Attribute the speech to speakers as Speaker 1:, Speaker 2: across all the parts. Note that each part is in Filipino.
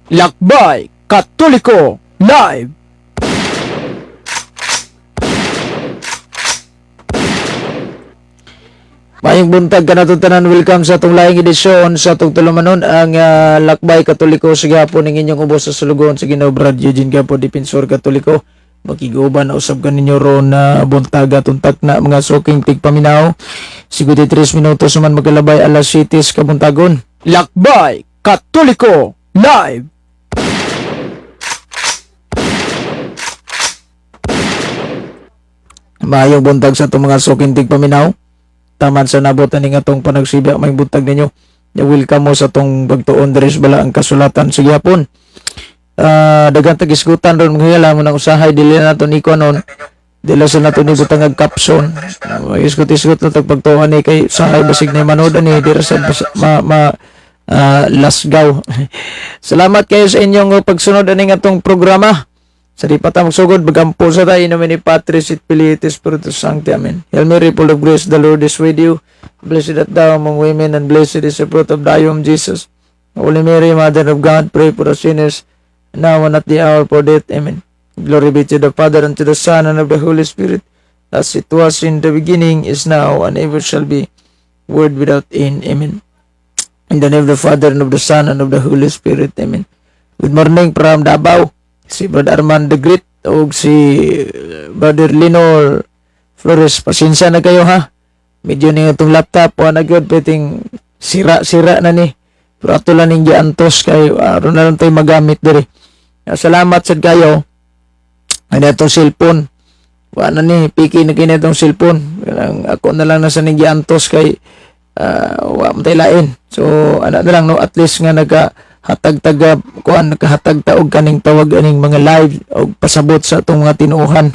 Speaker 1: Lakbay Katoliko Live. Mayong buntag ka natutanan, welcome sa itong laing edisyon sa itong tulumanon ang Lakbay Katoliko sa gihapon ng inyong ubos sa sulugon sa Ginoo Brad Eugene Gapo, Dipensor Katoliko. Makiguban na usab kaninyo ron na buntaga tuntak na mga suking tigpaminaw. 53 minutos man magkalabay alas 7 kabuntagon. Lakbay Katoliko Live. Mayong buntag sa itong mga suking tigpaminaw. Taman sa nabot aning atong panagsibya may buntag ninyo. Welcome mo sa itong pagtuon dres bala ang kasulatan sa gihapon. Daghang tagisgutan ron mga hila mo ng usahay dili na nato ni konon dila sa nato ni butang caption isgot-isgot na tagpagtuhan ni kay usahay basig na manood ni dira sa lasgaw. Salamat kayo sa inyong pagsunod aning atong programa. Sa di pa ta magsugod bagampo sa tayo namin ni Patris et Pilitis Spiritus Sancti. Amen. Hail Mary, full of grace, the Lord is with you. Blessed art thou among women, and blessed is the fruit of thy womb, Jesus. Holy Mary, Mother of God, pray for us sinners, now and at the hour for death. Amen. Glory be to the Father, and to the Son, and of the Holy Spirit, as it was in the beginning, is now, and ever shall be, word without end. Amen. In the name of the Father, and of the Son, and of the Holy Spirit. Amen. Good morning from Davao. Si Brother Armand the Great o si Brother Linor Flores. Pasensya na kayo ha. Medyo na itong laptop o nagyod peting sira na ni. Pero ato lang ninyo antos kayo. Aron na lang tayo magamit diri. Salamat sad kayo. Ano itong cellphone. Wala ni. Piki na kina itong cellphone. Ako na lang nasa ninyo antos kay wala mo tayo lain. So ano na lang no. At least nga nakahatag taog kaning tawag aning mga live o pasabot sa itong mga tinuuhan.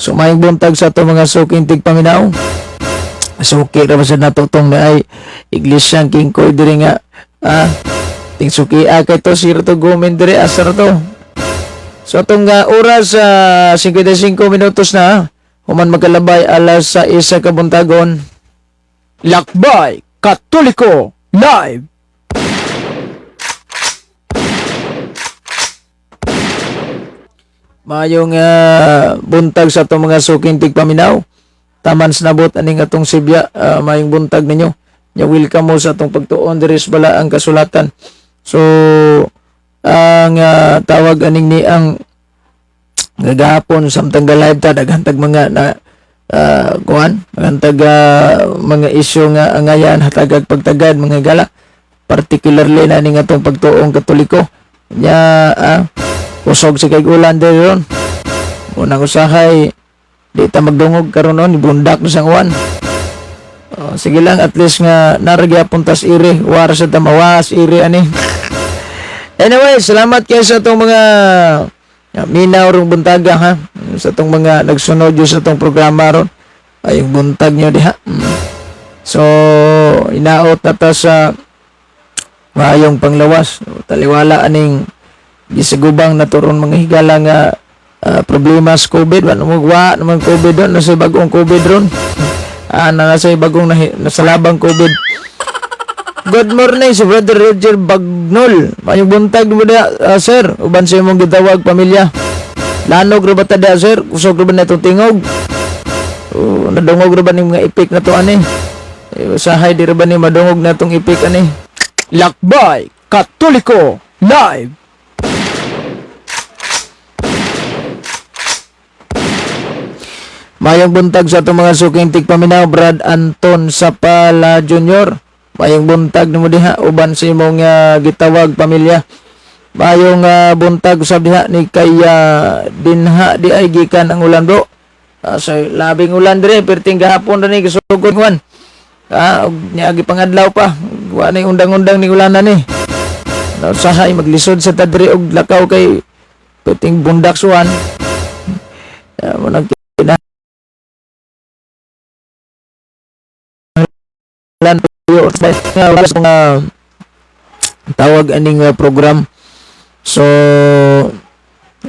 Speaker 1: So mayong buntag sa itong mga suking tigpaminaw. Suki ra sa natutong na ay iglesyang kingkoy diri nga ting suki kay to sir to gumen diri asar to. So itong oras 55 minutos na human magkalabay alas 6 kabuntagon. Lakbay Katoliko Live. Mayong buntag sa itong mga suking tigpaminaw. Taman sa nabot aning atong sibya. Mayong buntag ninyo. Welcome mo sa itong pagtuon diris bala ang kasulatan. So ang tawag aning ni ang gagahapon samtang live ta daghantag mga na daghantag mga isyu nga angayan hatagag pagtagad mga gala. Particularly na ning atong pagtuong Katoliko. Usog si kay ulan diri ron. Unang usahay di ta magdungog karon on ibundak na sang uwan. Sige lang at least nga naragya puntas iri war sa tamawas iri ani. Anyway, salamat kayo sa itong mga minaw rong buntaga ha. Sa itong mga nagsunod yun sa itong programa ron. Ay yung buntag nyo diha. So inaot na ta sa mayong panglawas. Taliwala aning gisagubang naturon mga higala nga problema sa COVID. Wala magwa naman COVID doon. Nasa bagong COVID ron. Nasa bagong nasalabang COVID. Good morning si Brother Roger Bagnol. Mayong buntag mo na sir. Uban sa imong gitawag pamilya. Lanog rin ba tada sir? Usog rin ba na itong tingog? Nadungog rin ba ng mga ipik na to ani? Usahay di rin ba ni madungog na itong ipik ani? Lakbay Katoliko Live. Mayong buntag sa itong mga suking tigpaminaw, Brad Anton Sapala Jr. Mayong buntag na mo diha, uban sa imong gitawag pamilya. Mayong buntag sa diha ni kaya dinha di ay gikan ang ulan bro. So labing ulan dire, perting gahapon rin gisugon Juan. Niagi pangadlaw pa, wala na undang-undang ni ulanan ni. Usahay maglisod sa tadri og lakaw kay perting bundak suwan. Manag tawag aning program. So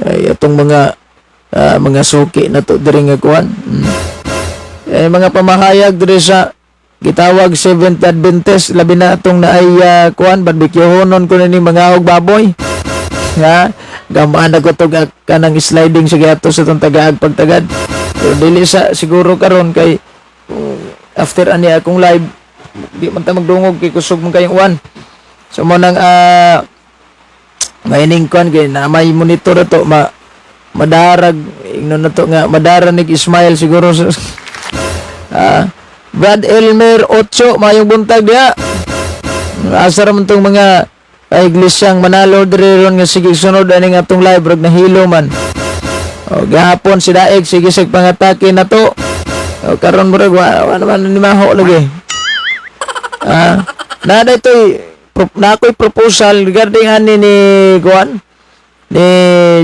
Speaker 1: itong mga suki na to diri nga kuan. Mga pamahayag diri sa gitawag Seventh Adventist labi na itong naay kuan barbecue honon ko ni mga og baboy. nga gamaan ako to kanang sliding sa gato sa tong tagaag pagtagad. So dili sa siguro karon kay after ani akong live di man ta magdungog kay kusog man kayong uwan. So mo nang mining kon kay na may monitor to madarag ingnon na to nga madarag ni Ismail siguro Brad Elmer 8 mayong buntag diha. Asa ra man tong mga iglesyang Manalo diri ron nga sige sunod ani nga atong live rag nahilo man. O gahapon si Daig sige sig pangatake na to. O karon murag wa naman ni maho lagi. Na ako'y proposal regarding ani ni Juan ni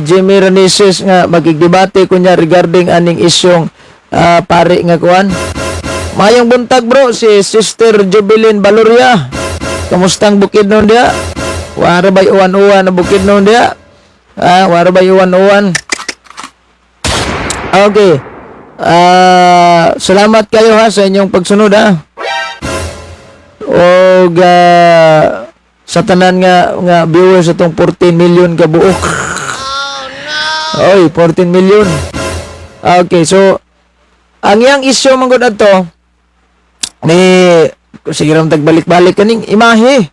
Speaker 1: Jimmy Ranises nga magigdebate kunya regarding aning isyong pare nga Juan. Mayong buntag bro si Sister Jubilin Baloria. Kamustang bukid nun dia? Wara bay uwan-uwan na bukid nun dia? Wara bay uwan-uwan? Okay. Salamat kayo ha sa inyong pagsunod ha. O sa tanan nga viewers itong 14 million ka buok. Oy, 14 million. Okay, so ang iyang issue manggod ato ni sige ram tagbalik-balik kaning imahe.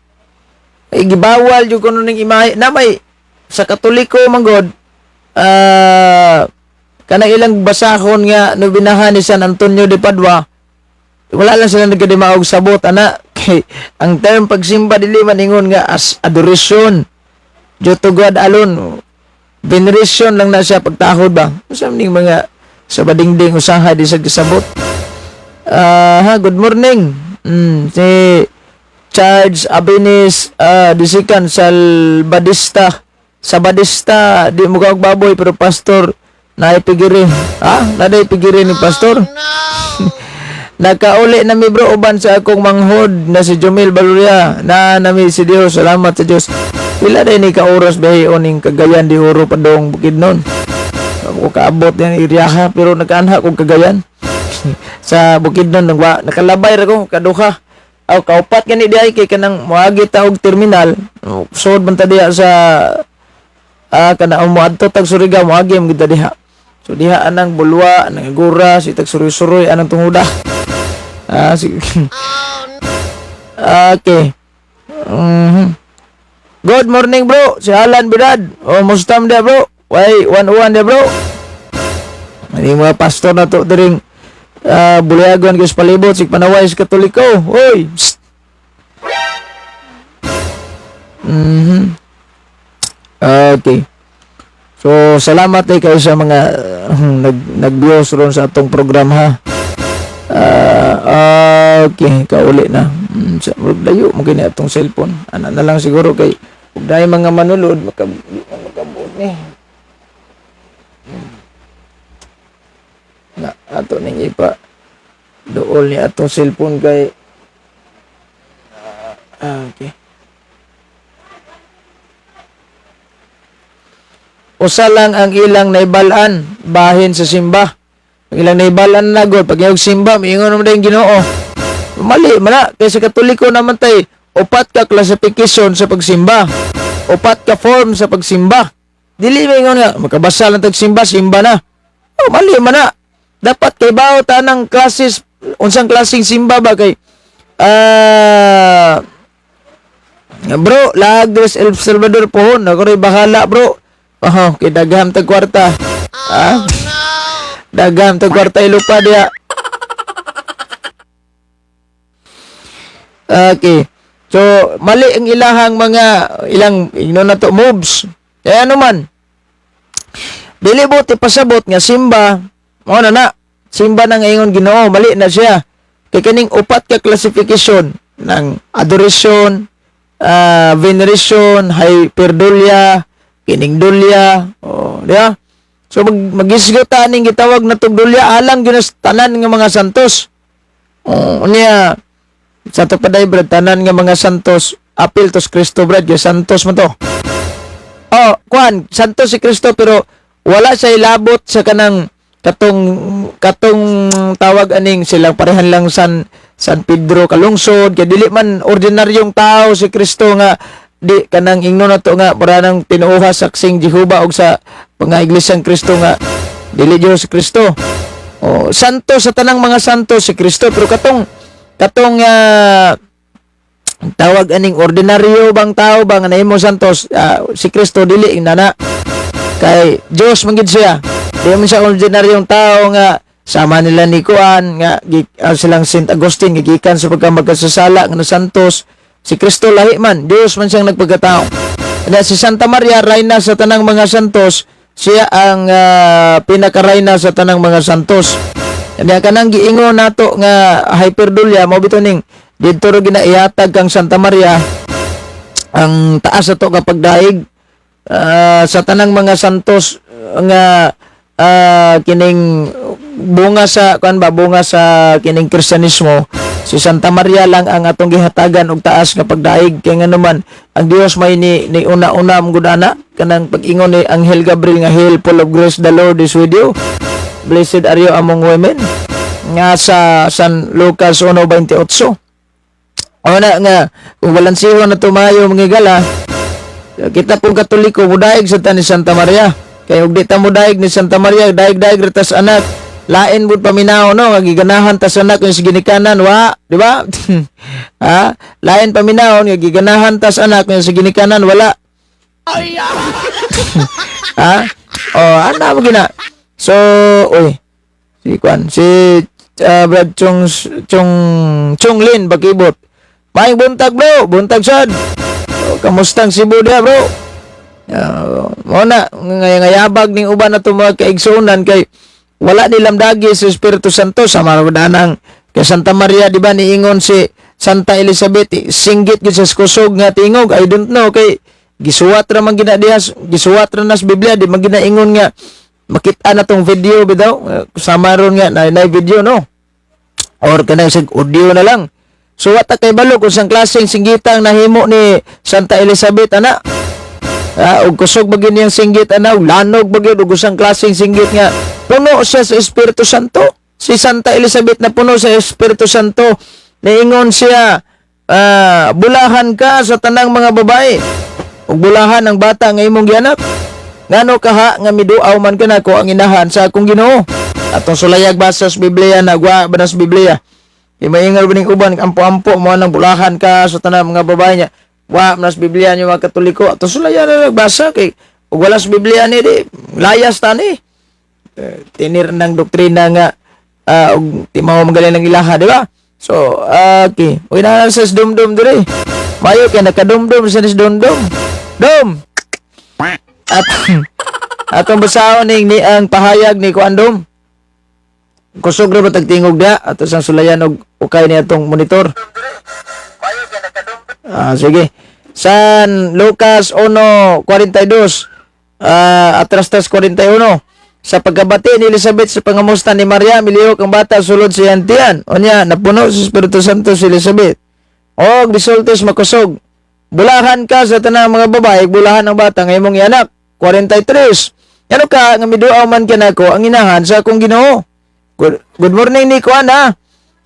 Speaker 1: Ay gibawal jud kuno ning imahe na may sa Katoliko manggod kanang ilang basahon nga nobinahan ni San Antonio de Padua. Wala lang sila nagkadimaog sabot ana kay ang term pagsimba dili man ingon nga as adoration due to God alone. Veneration lang na siya pagtahod ba. Usa ning mga sa badingding usaha di sa gisabot. Good morning. Si Charles Abinis disikan Sabadista di mo kaog baboy pero pastor na ipigiri. Naday ipigiri ni pastor. Nakauli na mi bro uban sa akong manghod na si Jomil Baloria na nami si Dios. Salamat sa Dios. Pila day ni ka oras bahay oning Cagayan di Oro padong bukid nun. Ako kaabot yung iriyaha pero nakaanha kong Cagayan. Sa bukid nun nakalabay ra ko kaduha. Aw kaupat gani diay kay kanang moagi ta og terminal. Sud man ta diha sa kana moadto tag Surigao moagi man gid diha. So diha anang bulwa, anang gura, si tag suroy-suroy anang tunguda. Okay. Good morning bro, si Alan Bidad. Mustam dia bro. Way, 101 dia bro. Ini mga pastor na to diring buliagon kay palibot sig panaway sa Katoliko. Hoy. Okay. So salamat kayo sa mga nag-views ron sa atong program ha. Okay, kauli na. Sa dayo mo kini atong cellphone. Ana na lang siguro kay ug daay mga manulod makabuot ni. Na ato ning ipa dool ni atong cellphone kay okay. Usa lang ang ilang naibalan bahin sa simba. Ang ilang naibalan na gud pag yung simba miingon naman dayong Ginoo. Mali man na kay sa Katoliko naman tay upat ka classification sa pagsimba. Upat ka form sa pagsimba. Dili miingon nga makabasa lang tag simba na. Mali man na. Dapat kay bawo tanang classes unsang klaseng simba ba kay bro Lagres El Salvador pohon ako ray bahala bro. Kay dagham tag kwarta. Dagham tag kwarta ilupa dia. Okay. So mali ang ilahang mga ilang na to moves. Kaya ano man. Dili buti pasabot nga simba mo na simba na ngayon Ginoo mali na siya. Kay kaning upat ka classification ng adoration, veneration, hyperdulia, kining dulya, diya. So magisgota ning gitawag na tong dulya alang gyud tanan nga mga santos. Unya sa to paday brad tanan nga mga santos apil tos Kristo brad yung santos mo to. Kuan santos si Kristo pero wala siya ilabot sa kanang katong tawag aning silang parehan lang San Pedro kalungsod kay dili man ordinaryong tao si Kristo nga di kanang ingno na to nga para nang tinuuha saksing Jehova og sa mga iglesyang Kristo nga dili Dios Kristo. O santo sa tanang mga santo si Kristo, pero katong tawag aning ordinaryo bang tao bang nahimo santos, si Kristo dili nana kay Dios man gid siya. Di man siya ordinaryong tao nga sama nila ni Kuan nga silang Saint Agustin gikan sa pagkamagkasasala nga santos. Si Kristo lahi man, Dios man siyang nagpagkatao. Na si Santa Maria rayna sa tanang mga santos, siya ang pinaka-rayna sa tanang mga santos. Kaya kanang giingon nato nga hyperdulia mo bitoning didto ro ginaihatag kang Santa Maria ang taas ato kapag daig sa tanang mga santos nga kining bunga sa kining Kristyanismo. Si Santa Maria lang ang atong gihatagan og taas nga pagdaig kay nga naman ang Dios may ni una-una gudana kanang pag-ingon ni Anghel Gabriel nga Hail full of grace, the Lord is with you. Blessed are you among women. Nga sa San Lucas 1:28. Ona nga kung balansiho na tumayo mga gala, kita pong Katoliko mudaig sa ni Santa Maria. Kay ug di ta mudaig ni Santa Maria, daig-daig retas anak. Lain bud paminaw no, nga giganahan ta sa anak nga ginikanan wa, di ba? Ha? Lain paminaw nga giganahan ta sa anak nga ginikanan wala. Ha? Ana mo gina. So, si Kwan, si Brad Chung Lin bakibot. Maing buntag bro, buntag sad. Kamustang Cebu dia bro? Muna ngayabag ning uban na mga kaigsunan kay wala nilang dagi sa Espiritu Santo sa maradanang kay Santa Maria di ba niingon si Santa Elizabeth singgit gid sa kusog nga tingog. I don't know kay gisuwat ra man gina diha, gisuwat ra nas Biblia di man ginaingon nga makita na tong video bitaw sama ron nga na video no or kanang sig audio na lang. So wata kay balo kung sang klaseng singgitang nahimo ni Santa Elizabeth ana. Og kusog bagin niyang singgit ana, lanog bagin og usang klaseng singgit nga puno siya sa Espiritu Santo. Si Santa Elizabeth na puno sa Espiritu Santo, niingon siya, bulahan ka sa tanang mga babae. Ug bulahan ang bata nga imong gianak. Ngano kaha nga miduaw man ka nako ang inahan sa akong Ginoo. Atong sulayag basa sa Biblia nagwa banas Biblia. Imaingal bining uban ampo-ampo mo nang bulahan ka sa tanang mga babae niya. Wa manas Biblia niyo mga Katoliko. Atong sulayan na nagbasa kay ug wala sa Biblia ni di layas ta ni. Tinir ng doktrina nga og timaw magaling ng ilaha, di ba? So, okay. Uy na sa dumdum dire. Mayo kay nakadumdum sa dumdum. Dum. At atong basahon ni ang pahayag ni Kuandom. Kusog ra ba tagtingog da ato sang sulayan og ukay ni atong monitor. Sige. San Lucas 1:42 atrastas 41. Sa pagkabati ni Elizabeth sa pangamusta ni Maria, milihok ang bata sulod sa yantian. Onya, napuno sa Espiritu Santo si Elizabeth. Og resultos makusog. Bulahan ka sa tanang mga babae, bulahan ang bata ngay mong anak. 43. Ano ka nga miduaw man kanako ang inahan sa akong Ginoo. Good morning ni Kuana.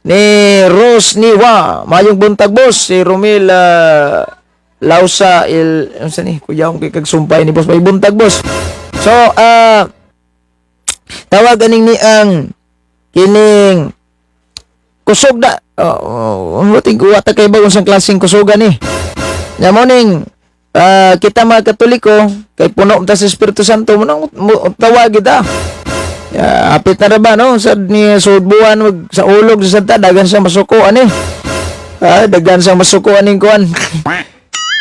Speaker 1: Ni Rose Niwa, mayong buntag boss si Romil Lausa ano sa ni kuya kung kagsumpay ni boss may buntag boss. So tawag aning ni ang kining kusog da muting kuwata kay ba unsang klaseng kusugan ni. Nya morning kita mga Katoliko kay puno ta sa Espiritu Santo mo nang tawag kita. Apit na ba no sa ni sudbuan sa ulog sa Santa dagan sa masukuan ni. Dagan sa masukuan ning kuan.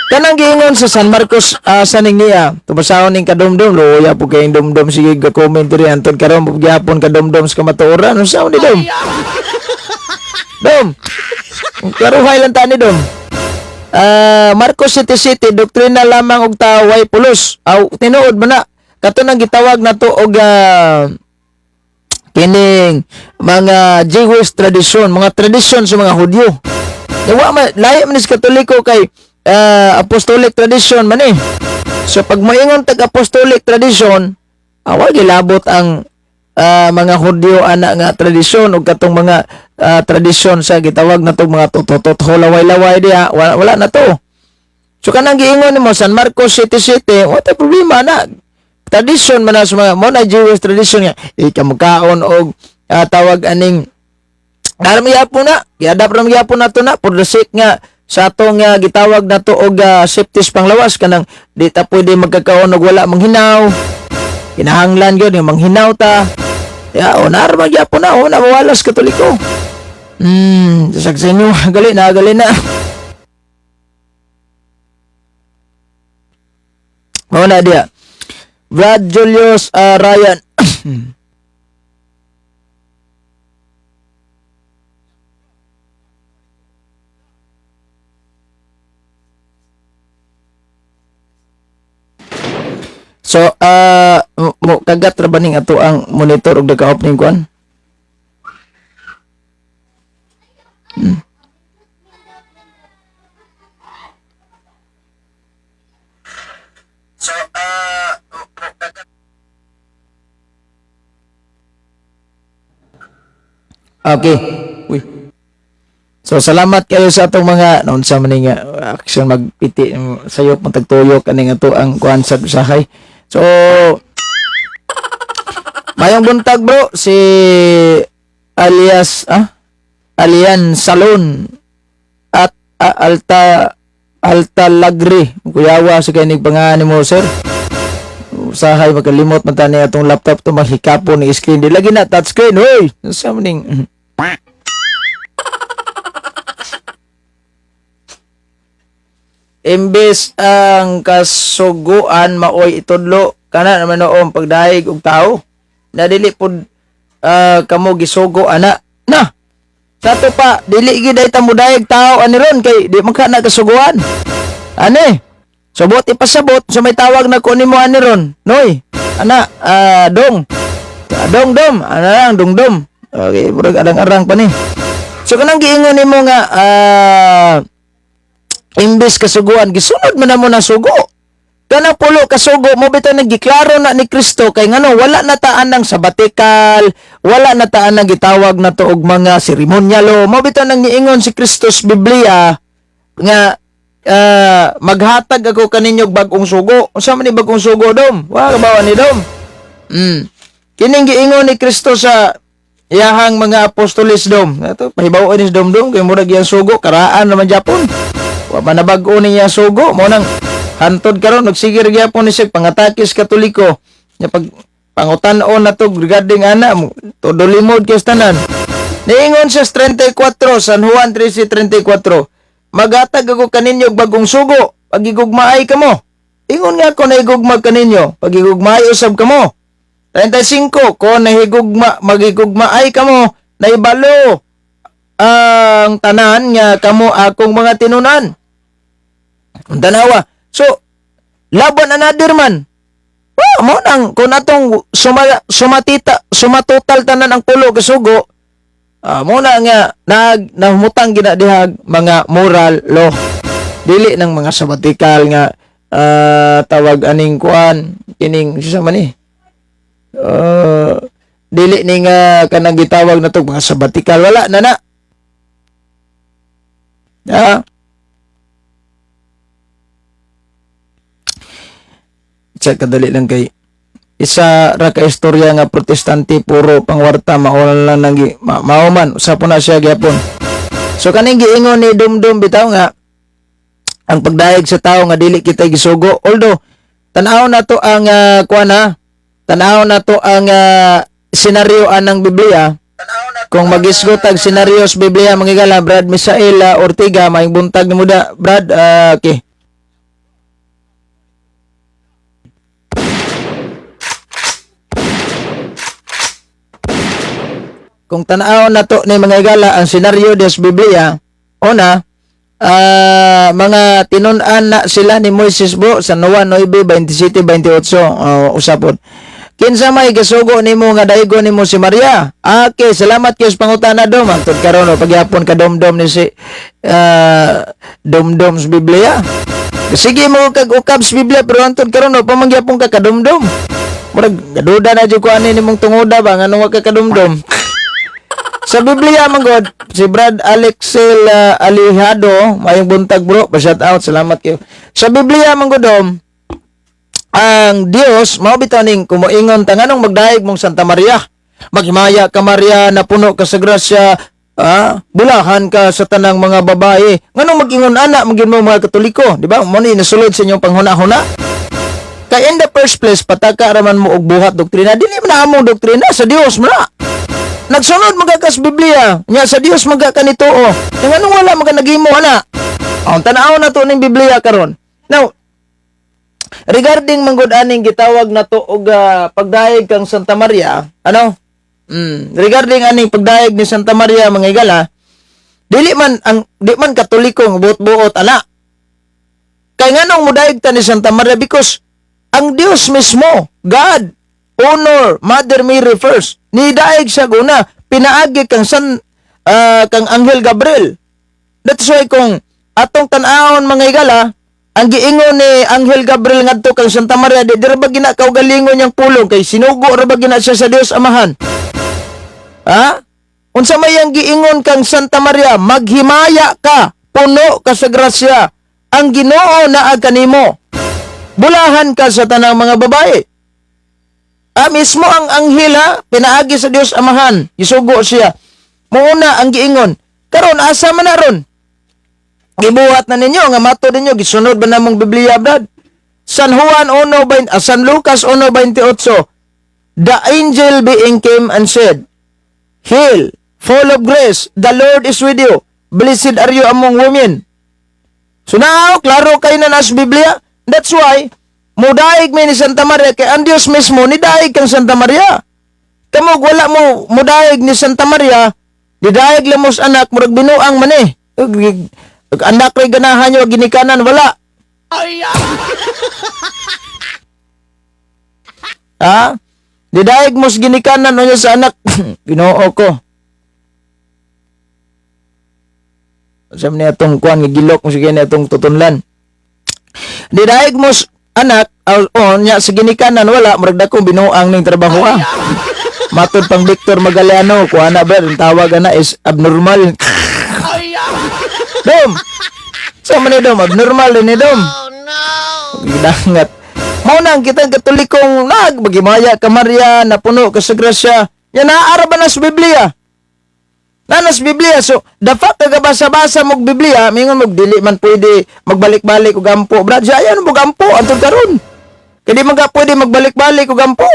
Speaker 1: Kanang giingon sa San Marcos sa ning niya tubasahon ning kadumdum loya po kay dumdum sige ga comment diri antud karon gyapon kadumdum sa kamatuoran unsa ni dum. Dum. Karuhay lang ta ni dum. Marcos 7:7 doktrina lamang og tao way pulos. Tinuod man na kato nang gitawag nato og kining mga Jewish tradition, mga tradisyon sa mga Hudyo. Wa man lahi man sa Katoliko kay apostolic tradition man eh. So pag moingon tag apostolic tradition, wa gilabot ang mga Hudyo ana nga tradisyon ug katong mga tradisyon sa gitawag natong mga tutot laway-laway diha wala na to. So kanang giingon nimo San Marcos City City, wala problema na. Tradisyon man na sa mga mo na Jewish tradition nga ikamkaon og tawag aning aram gyapon na, giadap ram gyapon nato na for the sake nga sa atong gitawag nato og safety panglawas kanang di ta pwede magkakaon og wala manghinaw. Kinahanglan gyud nga manghinaw ta. Ya, onar man gyapon na, na mawalas Katoliko. Sa inyo, gali na. Mao na dia. Brad Julius Ryan. So, mo kagat ra ba ning ato ang monitor og naka-off ning kuan? So, okay. Uy. So, salamat kayo sa atong mga noon sa maning action magpiti sayo pang tagtuyok kaning ato ang kuan sa usahay. So, mayong buntag bro, si Alian Salon at Alta Lagri. Kuyawa sa kanig pangalan mo, sir. Usahay magkalimot man tani atong laptop to mahikapon ni screen. Di lagi na touchscreen, hoy. Sa maning imbes ang kasuguan maoy itudlo kana naman noong pagdaig og tao na dili pud kamo gisugo ana na sa to pa dili gid ay tamo daig tao ani ron kay di man ka na kasuguan ani subot ipasabot so may tawag na ko nimo ani ron noy ana dong ana lang dongdom okay murag arang pa ni so kanang giingon nimo nga imbes kasuguan gisunod man na mo na sugo kanang pulo kasugo mo bitaw nagiklaro na ni Kristo kay ngano wala na taan ng sabatikal wala na taan ng gitawag na to og mga seremonyalo mo bitaw nang niingon si Kristo sa Biblia nga maghatag ako kaninyo bag-ong sugo unsa man ni bag-ong sugo dom wa kabawa ni dom kining giingon ni Kristo sa iyahang mga apostoles dom ato pahibaw ni dom kay murag yang sugo karaan naman Japon wa man nabag-o niya sugo mo nang hantod karon nagsigir gyapon ni sig pangatakis Katoliko nya pag pangutan-on na to regarding ana todo limod kay tanan niingon sa 34 San Juan 13:34 maghatag ako kaninyo bagong sugo pagigugmaay kamo ingon nga ako nahigugma kaninyo pagigugmaay usab kamo 35 ko nahigugma magigugmaay kamo naibalo ang tanan nga kamo akong mga tinunan tanawa so laban another man mo nang kung atong sumatotal tanan ang pulo kasugo mo na nga nahumutang ginadihag mga moral law dili ng mga sabatikal nga tawag aning kuan kining sa man ni dili ning kanang gitawag na to mga sabatikal wala na check kadali lang kay isa ra ka istorya nga protestante puro pangwarta maolan lang nang mauman usa po na siya gyapon so kaning giingon ni Dumdum bitaw nga ang pagdaig sa tao nga dili kita gisugo although tan-aw na to ang tan-aw na to ang senaryo anang Biblia kung magisgot tag senaryo sa Biblia mangigala Brad Misael Ortiga maing buntag ni muda Brad okay. Kung tanaw na to ni mga igala ang senaryo des Biblia una mga tinun-an na sila ni Moises bro sa Noah 9:27-28 usapon kinsa may gasugo nimo nga daigo nimo si Maria okay salamat kay sa pangutana dom antod karon pagyapon ka dom-dom ni si dom-dom sa Biblia sige mo kag ukab sa Biblia pero antod karon pamangyapon ka kadom-dom murag gaduda na jud ko ani nimong tungoda ba nganong wa ka kadom-dom Sa Biblia manggod si Brad Alexel Alihado, mayong buntag bro, pa-shout out, salamat kayo. Sa Biblia manggod ang Dios mao bitaw ning kumuingon tanganong magdaig mong Santa Maria. Maghimaya ka Maria na puno ka sa grasya, bulahan ka sa tanang mga babae. Nganong mag-ingon ana magin mo mga Katoliko, di ba? Mo ni nasulod sa inyong panghuna-huna. Kay in the first place pataka raman mo og buhat doktrina, dili man among doktrina sa Dios man. Nagsunod magakas Biblia, nya sa Dios magakanitoo. Nganong wala maganagimo ana? Ang tanaw na to ning Biblia karon. Now, regarding manggod aning gitawag na to og pagdaig kang Santa Maria, regarding aning pagdaig ni Santa Maria mga igala, di man Katoliko nga buot-buot ana. Kay nganong mudaig ta ni Santa Maria because ang Dios mismo, God, honor Mother Mary first. Ni daig siya guna pinaagi kang Anghel Gabriel. That's why kung atong tan-awon mga igala, ang giingon ni Anghel Gabriel ngadto kang Santa Maria, di ra ba gina kaugalingon yang pulong kay sinugo ra ba gina siya sa Dios Amahan. Unsa may ang giingon kang Santa Maria, maghimaya ka, puno ka sa grasya. Ang Ginoo naa kanimo. Bulahan ka sa tanang mga babae. Mismo ang anghel pinaagi sa Dios Amahan, isugo siya. Muna ang giingon, karon asa man na ron? Gibuhat na ninyo nga mato ninyo gisunod ba namong Biblia brad? San Lucas 1:28. The angel being came and said, Hail, full of grace, the Lord is with you. Blessed are you among women. So now, klaro kayo na nasa Biblia. That's why mudaig mi ni Santa Maria kay ang Dios mismo ni daig kang Santa Maria. Kamog wala mo mudaig ni Santa Maria, didaig lamos anak murag binuang man anak ray ganahan nyo ginikanan wala. Didaig mos ginikanan unya sa anak. Ginoo ko. Sa niya atong kuan nga gilok mo sige niya atong tutunlan. Didaig mos anak nya sa ginikanan wala murag dakong binuang ning trabaho Matod pang Victor Magaliano kuha na ba tawag na is abnormal. Dom. Sa man ni Dom abnormal ni Dom. Oh no. Gidangat. Mao nang kita Katolikong maghimaya ka Maria na puno ka sa grasya. Yan naara ba na sa Biblia? Nanas Biblia. So, dapat nagabasa-basa mong Biblia, mingon magdili man pwede magbalik-balik o gampo. Brad, ayan mo gampo, antong karon. Kaya di pwede magbalik-balik o gampo.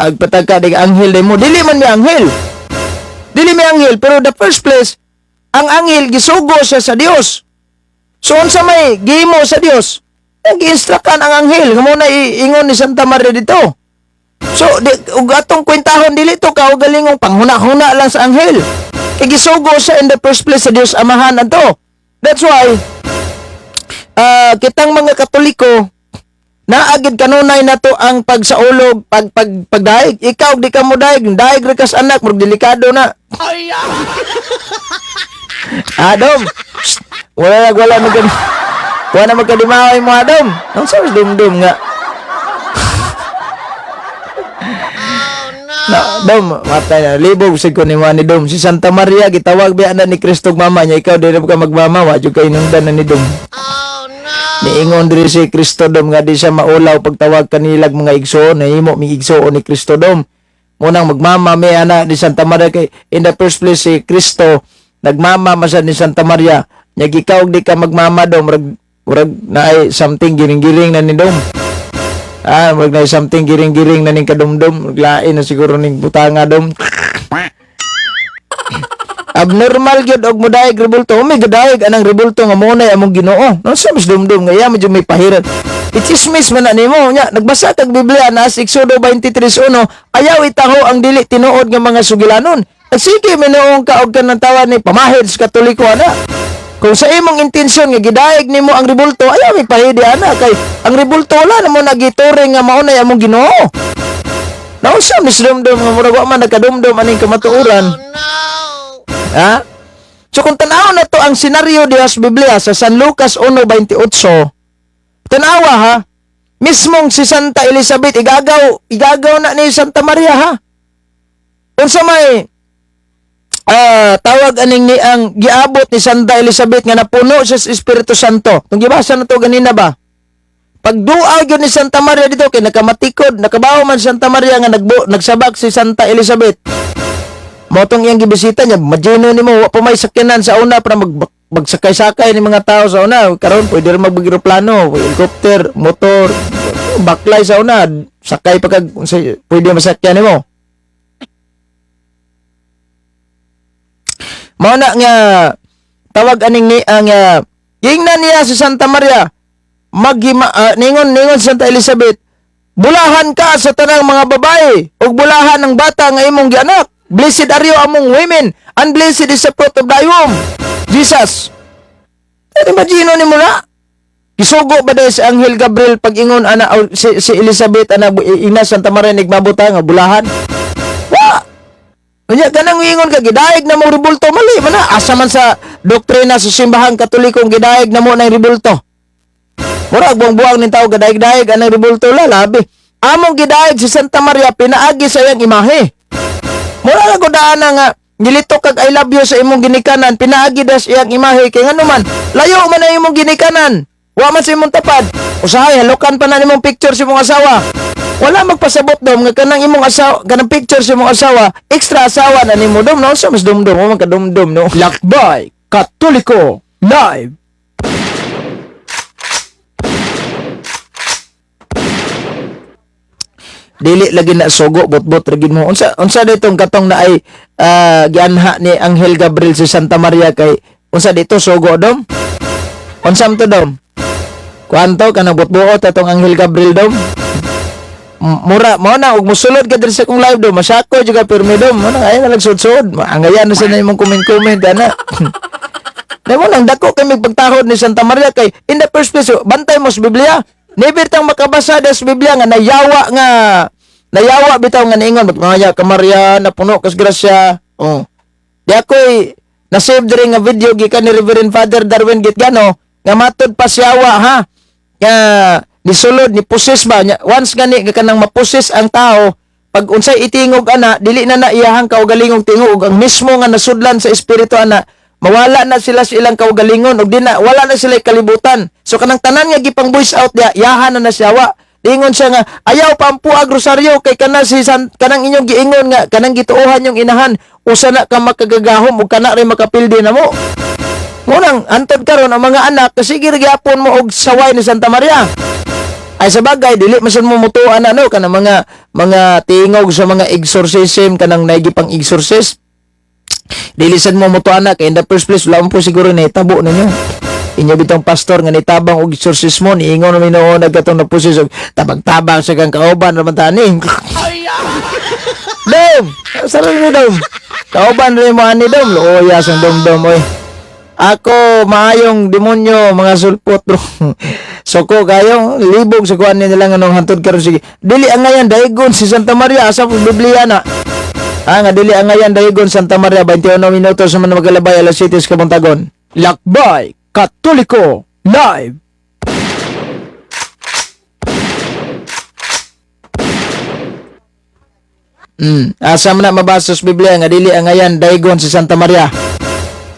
Speaker 1: Agpatag ka, di anghel din mo. Dili man may anghel. Dili may anghel, pero the first place, ang anghel, gisugo siya sa Dios. So, unsa may gimo sa Dios, nag-instructan ang anghel. Muna iingon ni Santa Maria dito. So, atong kwentahon dili to ka galingong panghuna-huna lang sa anghel. Kay gisugo siya in the first place sa Dios Amahan ato. That's why kitang mga Katoliko naagid kanunay nato ang pagsaulog, pagdaig. Ikaw di ka mo daig ra kas anak, murag delikado na. Adam. Wala magkadimaway mo Adam. Ang sabi dum-dum nga. Dom, matay na. Libog si ko ni Dom. Si Santa Maria, gitawag biya na ni Kristo mama niya. Ikaw, di na ka magmama. Wadyo ka inundan na ni Dom. Oh, no. Niingon diri si Kristo Dom nga di siya maulaw pagtawag kanilag mga igso. Nahimo mi igso ni Kristo Dom. Munang magmama may ana ni Santa Maria. Kay in the first place si Kristo, nagmama masad ni Santa Maria. Nya ikaw di ka magmama Dom. Murag na ay something giring-giring na ni Dom. Wag na something giring-giring na ning kadumdum, lain na siguro ning butanga dom. Abnormal gyud og modaig rebulto. May gadaig anang rebulto nga mo na among Ginoo. No sa mas dumdum nga ya medyo may pahiran. Ichismis man na nimo nya nagbasa kag Biblia na sa Exodo 23:1, ayaw itaho ang dili tinuod nga mga sugilanon. Sige minuong ka og kanang tawag ni pamahid sa Katoliko ana. Kung sa imong intensyon nga gidaig nimo ang rebulto, ayaw mi pahidi ana kay ang rebulto wala namo nagituring nga mao na among Ginoo. Nausa mis dumdum nga murag wa man nagkadumdum aning kamatuoran. So kung tanaw na to ang senaryo diha sa Biblia sa San Lucas 1:28, tanawa mismong si Santa Elizabeth igagaw na ni Santa Maria unsa may tawag aning ni ang giabot ni Santa Elizabeth nga napuno siya sa Espiritu Santo. Kung gibasa na to ganina ba? Pagduaw gyud ni Santa Maria dito kay nakamatikod, nakabaw man Santa Maria nga nagsabak si Santa Elizabeth. Motong iyang gibisita niya, majino nimo wa pa may sakyanan sa una para magsakay-sakay ni mga tao sa una. Karon pwede rin mag-eroplano, helicopter, motor, baklay sa una, sakay pa kag pwede masakyan nimo. Mao na nga tawag aning ni ang ingnan niya si Santa Maria ningon Santa Elizabeth, bulahan ka sa tanang mga babae ug bulahan ang bata nga imong gianak. Blessed are you among women and blessed is the fruit of thy womb, Jesus. Imagine ni mo na gisugo ba dahil si Anghel Gabriel pag ingon ana si Elizabeth ana ina Santa Maria nagmabuta nga bulahan. Wa unya kanang ingon ka gidaig na mo ribulto mali man na asa man sa doktrina sa simbahang Katolikong gidaig na mo na ribulto. Murag buang-buang ning tao gadaig-daig anang ribulto labi. Among gidaig si Santa Maria pinaagi sa iyang imahe. Mura na godaan nga gilitok kag I love you sa imong ginikanan, pinaagi das iyang imahe kay ngano man layo man na imong ginikanan. Wa man sa imong tapad. Usahay halukan pa na nimong picture sa imong asawa. Wala magpasabot dom nga kanang imong asawa, kanang picture sa imong asawa, extra asawa na nimo dom no sa mas dumdum mo man ka dumdum no. Lakbay Katoliko live. Dili lagi na sugo bot-bot ragin mo. Unsa ditong katong na ay gianha ni Anghel Gabriel si Santa Maria kay unsa dito sugo dom? Unsam to dom? Kuanto kanang bot-buot atong Anghel Gabriel dom? Mura mo na ug mosulod ka diri sa kong live dom. Masyako juga pirmi dom. Mo na ay nagsud-sud. Angayan na sa imong comment ana. Nemo nang dako kay pagtahod ni Santa Maria kay in the first place bantay mo sa Biblia. Never tang makabasa sa Biblia nga nayawa bitaw nga niingon magmaya ka Maria napuno kas grasya. Oh. Di ako'y na-save diri nga video gikan ni Reverend Father Darwin Gitgano nga matod pa siyawa ha. Nga nisulod ni possess ba once gani nga kanang mapossess ang tao pag unsay itingog ana dili na iyahang kaugalingong tingog ang mismo nga nasudlan sa espiritu ana mawala na sila sa ilang kaugalingon ug di na wala na sila kalibutan. So kanang tanan nga gipang voice out diya yahan na siyawa. Ingon siya nga ayaw pa ang puag rosaryo kay kanang kanang inyong giingon nga kanang gituohan yung inahan usa na ka makagagahom ug kana rin makapildi na mo. Ngunang antod karon ang mga anak kasi gyapon mo og saway ni Santa Maria. Ay sa bagay dili masan mo mutuan ano kanang mga tingog sa mga exorcism kanang naigipang exorcist. Dilisan mo mo to anak in the first place wala mo po siguro na itabo ninyo inyo bitong pastor nga nitabang og exorcismo niingon na minoon nagkatong napusis og tabang-tabang sa kang kauban naman tani dom sarili ni dom kauban rin mo ani dom looya sang dom oy ako maayong demonyo mga sulpot bro soko kayong libog sa kuan nila nga nung hantod karon sige dili ang ngayon daigon si Santa Maria asa Biblia na. Nga dili ang ngayon dahigon Santa Maria 21 minutos sa magalabay alas 7 sa Kabuntagon. Lakbay Katoliko live. Asa man na mabasa sa Biblia nga dili ang ngayon dahigon si Santa Maria.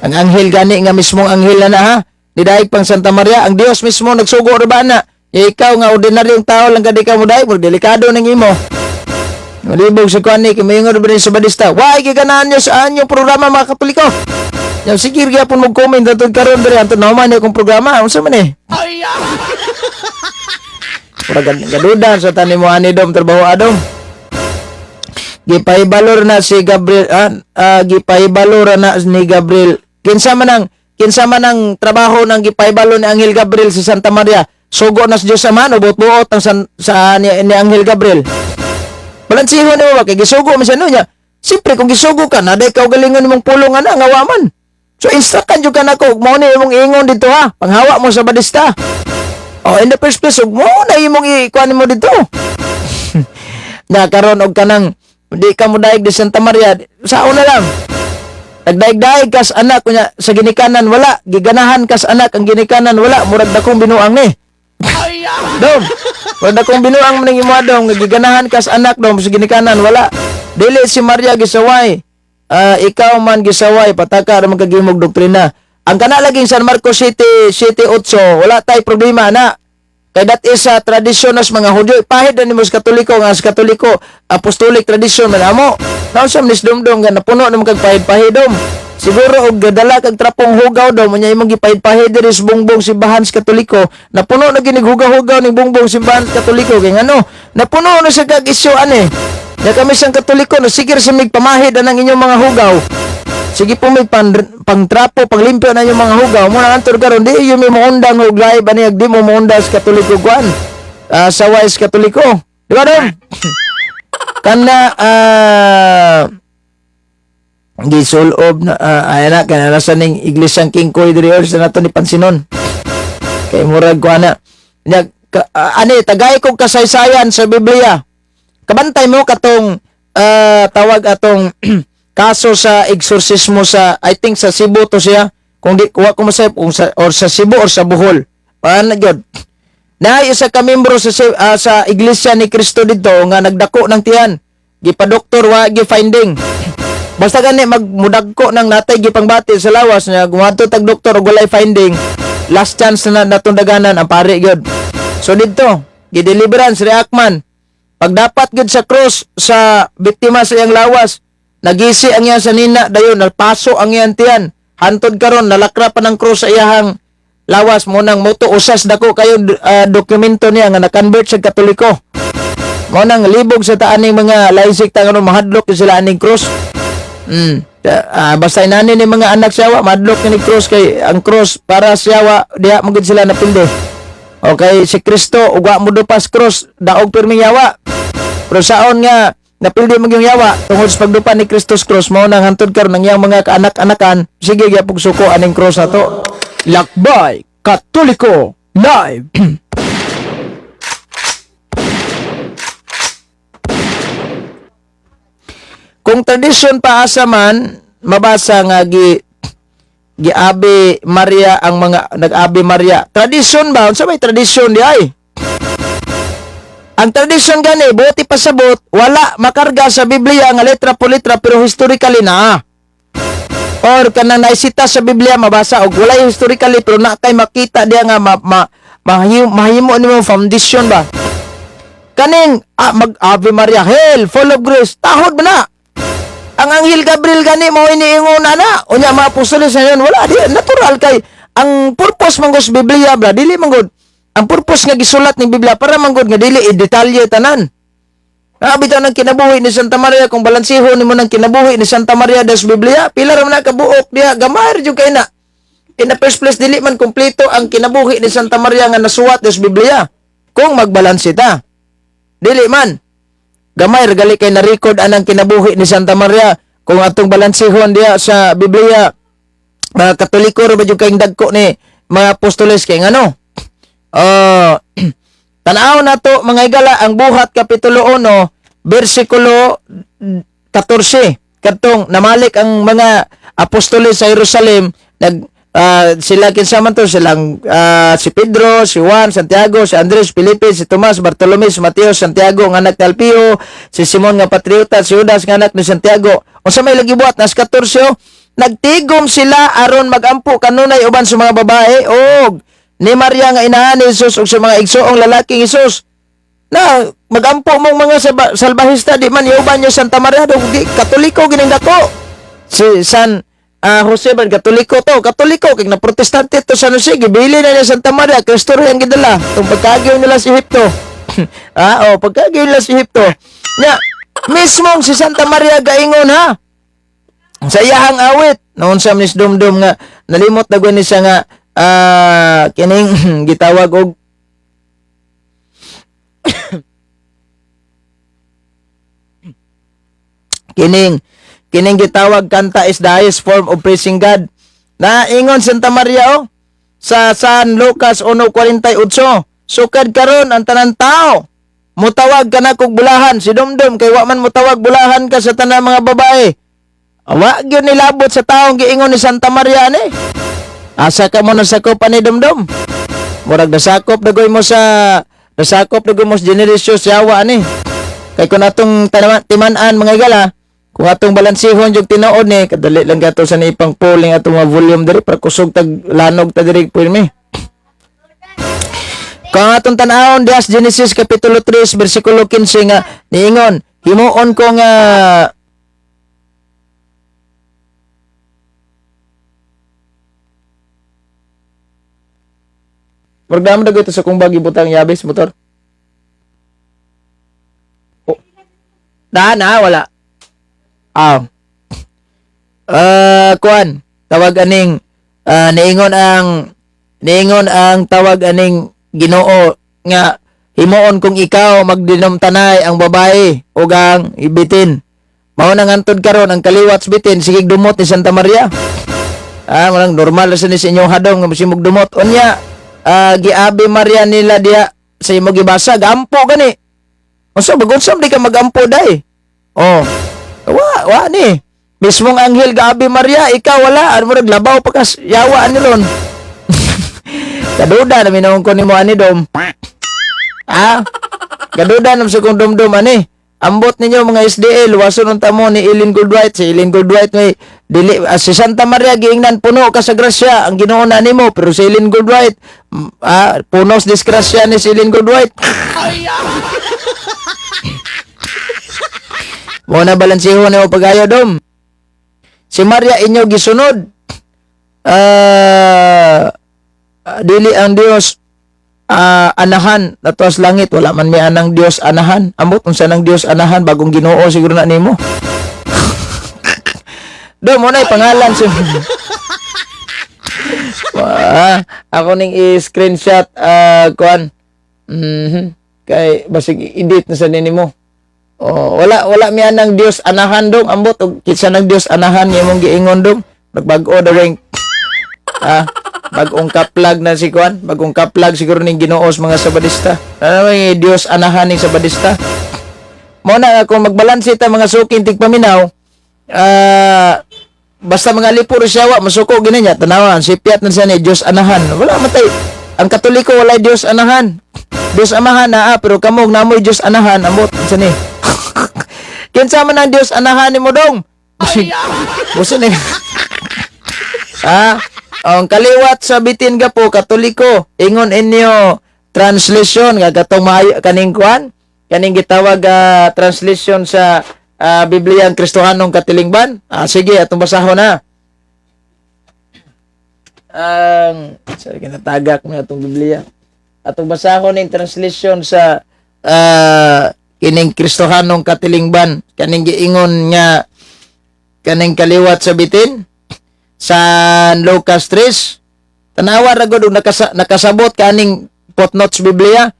Speaker 1: Ang anghel gani nga mismong anghel na ha. Nidaig pang Santa Maria ang Dios mismo nagsugo ra ba na. Ikaw nga ordinaryong tao lang kadi ka mo daig delikado ning imo. Malibog sa kuan ni kimayingon ba sa badista. Why giganahan niyo sa anyong programa mga Katoliko? Yang sige gyapon mo comment atong karon diri anto naman ni akong programa. Unsa man eh? Pura gadudan sa tani mo ani dom trabaho adom. Gipaibalor na si Gabriel gipaibalor na ni Gabriel. Kinsa man ang trabaho ng gipaibalor ni Anghel Gabriel si Santa Maria. Sugo na sa Dios Ama buot-buot ang sa ni Anghel Gabriel. Balansiho na mo ba? Kaya gisugo mo siya niya. Siyempre, kung gisugo ka, naday ka galingon mong pulong nga ngawaman. So, instrukan yung ka na ko. Mo na imong ingon dito ha. Panghawa mo sa badista. In the first place, mo na imong ikuan mo dito. Nakaroon og kanang, hindi ka mo daig di Santa Maria. Sao na lang. Nagdaig-daig kas anak kunya sa ginikanan, wala. Giganahan kas anak, ang ginikanan, wala. Murag na kong binuang ni. Dom, wala kong binuang maning imo dom, giganahan kas anak dom sa ginikanan wala. Dili si Maria gisaway. Ikaw man gisaway pataka ra magkagimog doktrina. Ang kana laging San Marcos 7:8 wala tay problema na. Kay that is a tradition as mga Hudyo. Pahid na nimo sa Katoliko nga sa Katoliko apostolic tradition man amo. Nausam nisdumdum nga napuno na kag pahid-pahidom. Siguro og gadala kag trapong hugaw daw munya imong gipahid-pahid diri sa bungbong simbahan sa Katoliko. Napuno na ginig hugaw-hugaw ning bungbong simbahan sa Katoliko kay ngano? Napuno na sa kag isyu ani. Ya kami sang Katoliko na sige sa mig pamahid anang inyong mga hugaw. Sige po may pangtrapo, paglimpyo na yung mga hugaw. Muna antor karon di yung may maundang og live ani di mo maunda sa Katoliko kuan. Sa wise Katoliko. Di ba dong? Kana gisulob na ayana kana nasa ning iglesyang King Koy diri sa nato ni Pansinon. Kay murag kuana. Ani tagay kog kasaysayan sa Biblia. Kabantay mo katong tawag atong kaso sa eksorsismo sa I think sa Cebu to siya kung di kuha ko masayop kung sa or sa Cebu or sa Bohol paano gyud na isa ka membro sa iglesia ni Cristo dito nga nagdako ng tiyan gipa-doktor wa gi finding basta gani magmudagko ng natay gipangbati sa lawas nga gumadto tag doktor og walay finding last chance na natong daganan ang pare gyud so dito gideliverance reakman pagdapat gyud sa cross sa biktima sa iyang lawas nagisi ang iya sa nina dayon nagpaso ang iyan tiyan hantod karon nalakra pa ng krus sa iyahang lawas mo nang moto usas dako kayo dokumento niya nga na-convert sa Katoliko mo nang libog sa taaning mga laisik tanganon mahadlok sila aning krus basta inani ni mga anak siyawa mahadlok ni krus kay ang krus para siyawa diha magud sila napindi okay si Kristo ug wa mo dupas krus daog pirming yawa pero saon nga napildi mo yung yawa tungod sa pagdupa ni Christos Cross mo nang hantod karon ng iyang mga kaanak-anakan sige gyapon suko aning cross nato Lakbay Katoliko live. Kung tradisyon pa asa man mabasa nga giabi Maria ang mga nag-abi Maria tradisyon ba unsa may tradisyon di ay ang tradisyon gani, buti pasabot, wala makarga sa Biblia nga letra po letra pero historically na. Or kanang naisita sa Biblia mabasa og wala historically pero na kay makita diya nga mahimo nimo foundation ba. Kaning mag-Ave Maria, Hail, full of grace, tahod ba na? Ang Anghel Gabriel gani mo iniingon na. Unya mga apostoles na yun, wala di natural kay ang purpose mangos Biblia bla dili manggod. Ang purpose nga gisulat ni Biblia para manggod nga dili i-detalye tanan. Bitaw ng kinabuhi ni Santa Maria kung balansihon nimo ng kinabuhi ni Santa Maria des Biblia, pila ra man ka buok diha gamay jud kay na. In the first place dili man kompleto ang kinabuhi ni Santa Maria nga nasuwat des Biblia. Kung magbalanse ta. Dili man. Gamay ra gali kay na-record anang kinabuhi ni Santa Maria kung atong balansihon diha sa Biblia. Mga Katoliko ra ba jud kay dagko ni mga apostoles kay ngano? Tanaw na to mga igala ang buhat kapitulo 1 bersikulo 14 kadtong namalik ang mga apostoles sa Jerusalem sila kinsaman to silang si Pedro, si Juan, Santiago, si Andres, Felipe, si Tomas, Bartolome, si Mateo, Santiago ang anak ni Alpio, si Simon nga patriota, si Judas nga anak ni Santiago. Unsa may lagi buhat nas 14 nagtigom sila aron magampo kanunay uban sa mga babae og ni Maria nga inahan ni Jesus ug sa mga igsoong lalaking Jesus na magampo mong mga salbahista di man iuban niya Santa Maria do di Katoliko gining dako si San Jose ban Katoliko kay na protestante to San Jose gibili na niya Santa Maria Kristo yang gidala tung pagkagyo nila sa Ehipto pagkagyo nila sa Ehipto nya mismong si Santa Maria gaingon ha sa iyahang awit noon sa mis dumdum nga nalimot na gani siya nga kining gitawag og kining gitawag kanta is the highest form of praising God na ingon Santa Maria sa San Lucas 1:48 sukad karon ang tanan tao mutawag ka na kog bulahan si dumdum kay wa man mutawag bulahan ka sa tanan mga babae wa gyud nilabot sa taong giingon ni Santa Maria ni asa ka mo nasakop ani dumdum murag nasakop dagoy mo sa generation yawa ani Kay kung atong timan-an mga igala, kung atong balansihon yung tinuod ni, kadali lang gato sa ipang polling atong mga volume diri para kusog tag lanog ta diri po mi. Kung atong tan-awon dias Genesis kapitulo 3 bersikulo 15 nga niingon, himuon ko nga programa na ito sa kung bagi butang yabis motor. Oh. Na wala. Kuan tawag aning niingon ang tawag aning Ginoo nga himuon kung ikaw magdinom tanay ang babae ug ang ibitin. Mao nang antod karon ang kaliwat bitin sige dumot ni Santa Maria. Manang normal sa ni sa inyong hadong nga simog dumot. Unya giabi Maria nila diya sa imo gibasa gampo gani. Unsa bagunsam di ka magampo dai? Oh. Wa ni. Mismong anghel gabi Maria, ikaw wala. Ano mo naglabaw pa kas yawa nilon. Kaduda na minawang ko ni mo ani dom. Kaduda na sa kong dom ani. Ambot ninyo mga SDL, waso ng tamo ni Eileen Goldwhite. Si Eileen Goldwhite may si Santa Maria giingnan puno ka sa grasya ang Ginoo na nimo, pero si Eileen Goldwhite punos disgrasya ni si Eileen Goldwhite. Mo na balansihon ni mo pagayo dom. Si Maria inyo gisunod. Dili ang Dios anahan natos langit, wala man may anang Dios anahan. Ambot unsa nang Dios anahan bagong Ginoo siguro na nimo. Do mo na pangalan si ako ning i-screenshot kuan. Kay basig edit na sa nimo. Wala mi anang Dios anahan dong ambot og kitsa nang Dios anahan imong giingon dong nagbag-o daw bagong kaplag na si kuan, bagong kaplag siguro ning Ginoos mga sabadista. Ano may Dios anahan ning sabadista. Mo na ako magbalanse ta mga suking tigpaminaw. Basta mga lipuro siya wa masuko gini niya tanawan sipiat na siya ni Dios anahan. Wala matay. Ang Katoliko wala Dios anahan. Dios amahan na pero kamog namoy Dios anahan ambot sa ni. Kinsa man ang Dios anahan nimo dong? Buso ni. Ang kaliwat sa bitin ga po Katoliko ingon inyo translation nga katong maayo kaning kuan kaning gitawag translation sa Biblia ang Kristohanong Katilingban. Sige atong basahon na. Sorry kinatagak mo atong Biblia. Atong basahon ning translation sa kining Kristohanong Katilingban kaning giingon nga kaning kaliwat sa bitin sa Lucas 3 tanawa ra gud nakasabot kaning footnotes Biblia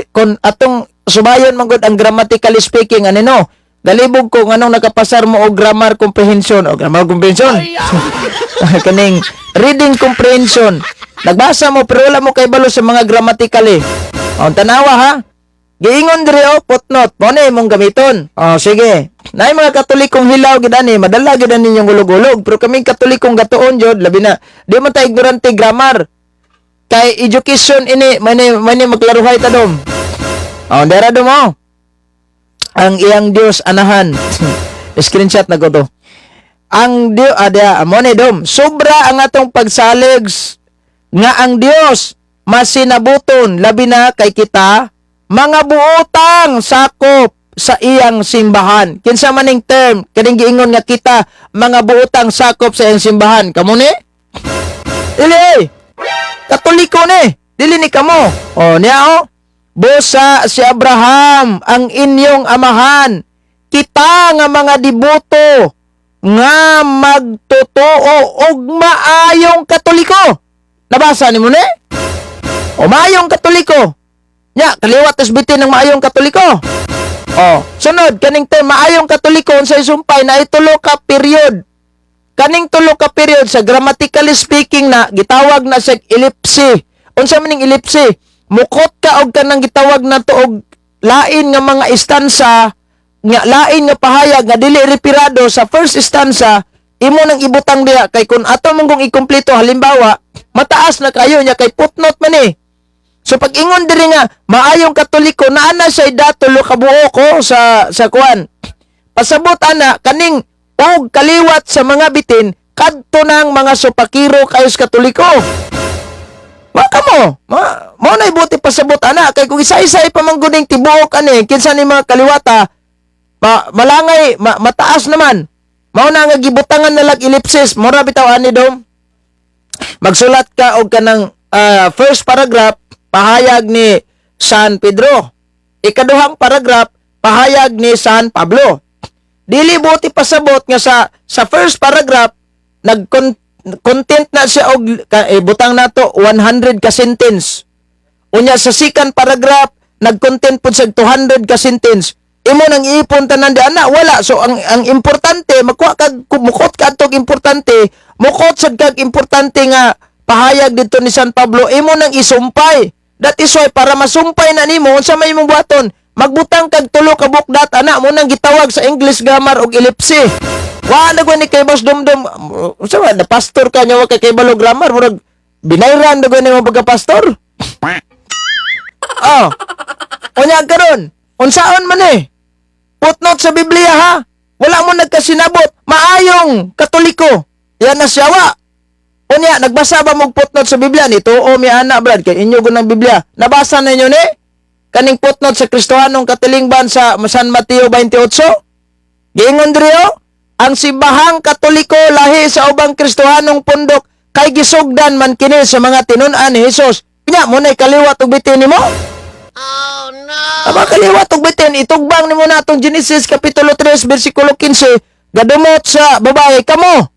Speaker 1: kon atong subayon man gud ang grammatically speaking anino dalibog ko nganong nakapasar mo og grammar comprehension kaning reading comprehension nagbasa mo pero wala mo kay balo sa mga grammatically tanawa ha. Giingon diri footnote, mo na imong gamiton. Sige. Naay mga Katolikong hilaw gid ani, madala gid ani yung gulog-gulog, pero kaming Katolikong gatuon jud labi na di man ta ignorante grammar. Kay education ini mani magklaruhay ta dom. Dera dom mo. Ang iyang Dios anahan. Screenshot na ko to. Ang Dios mo ni dom, sobra ang atong pagsalig nga ang Dios masinabuton labi na kay kita mga buotang sakop sa iyang simbahan. Kinsa man ning term kaning giingon nga kita mga buotang sakop sa iyang simbahan. Kamo ni? Dili. Katoliko ni. Dili ni kamo. Niya Busa si Abraham ang inyong amahan. Kita nga mga diboto nga magtotoo og maayong Katoliko. Nabasa ni mo ni? Maayong Katoliko. Nya, kaliwat tas bitin ng maayong Katoliko. Sunod, kaning term maayong Katoliko unsay sumpay na itulo ka period. Kaning tulo ka period sa grammatically speaking na gitawag na sa ellipse. Unsa man ning ellipse? Mukot ka og kanang gitawag na to og lain nga mga istansa, nga lain nga pahayag nga dili repirado sa first istansa, imo nang ibutang diha kay kun ato mong ikumpleto halimbawa, mataas na kayo nya kay footnote man . So pag ingon diri nga maayong Katoliko naa na siya datulo ka buo ko sa kuan. Pasabot ana kaning og kaliwat sa mga bitin kadto ng mga supakiro kayo sa Katoliko. Waka mo na ibuti pasabot ana kay kung isa-isa pa mangguning tibuok ani kinsa ni mga kaliwata malangay mataas naman. Mao na nga gibutangan na lag ellipsis mo ra bitaw ani dom. Magsulat ka og kanang first paragraph pahayag ni San Pedro. Ikaduhang paragraph pahayag ni San Pablo. Dili buti pasabot nga sa first paragraph nag-content na siya og butang nato 100 ka sentence. Unya sa second paragraph nag-content pud siya 200 ka sentence. Imo nang iipon tanan di ana wala. So ang importante mukot ka adtog importante, mukot sad kag importante nga pahayag dito ni San Pablo, imo nang isumpay. That is why para masumpay na nimo unsa may imong buhaton, magbutang kag tulo ka bukdat ana mo nang gitawag sa English grammar og ellipse. Wa na ni kay Boss Dumdum. Unsa man na pastor ka nya wa kay balo grammar murag binayran na ni mo pagka-pastor. Oh. Unya karon, unsaon man footnote sa Biblia ha. Wala mo nagkasinabot, maayong Katoliko. Yan na siya wa. Unya, nagbasa ba mong footnote sa Biblia nito? O mi ana brad kay inyo gunang Biblia. Nabasa ninyo ni kaning footnote sa Kristohanong Katilingban sa San Mateo 28? Giingon diri ang simbahang Katoliko lahi sa ubang Kristohanong pundok kay gisugdan man kini sa mga tinun-an ni Hesus. Nya mo nay kaliwat og bitin nimo? Oh no. Aba kaliwat og bitin itugbang nimo natong Genesis kapitulo 3 bersikulo 15 gadumot sa babae kamo.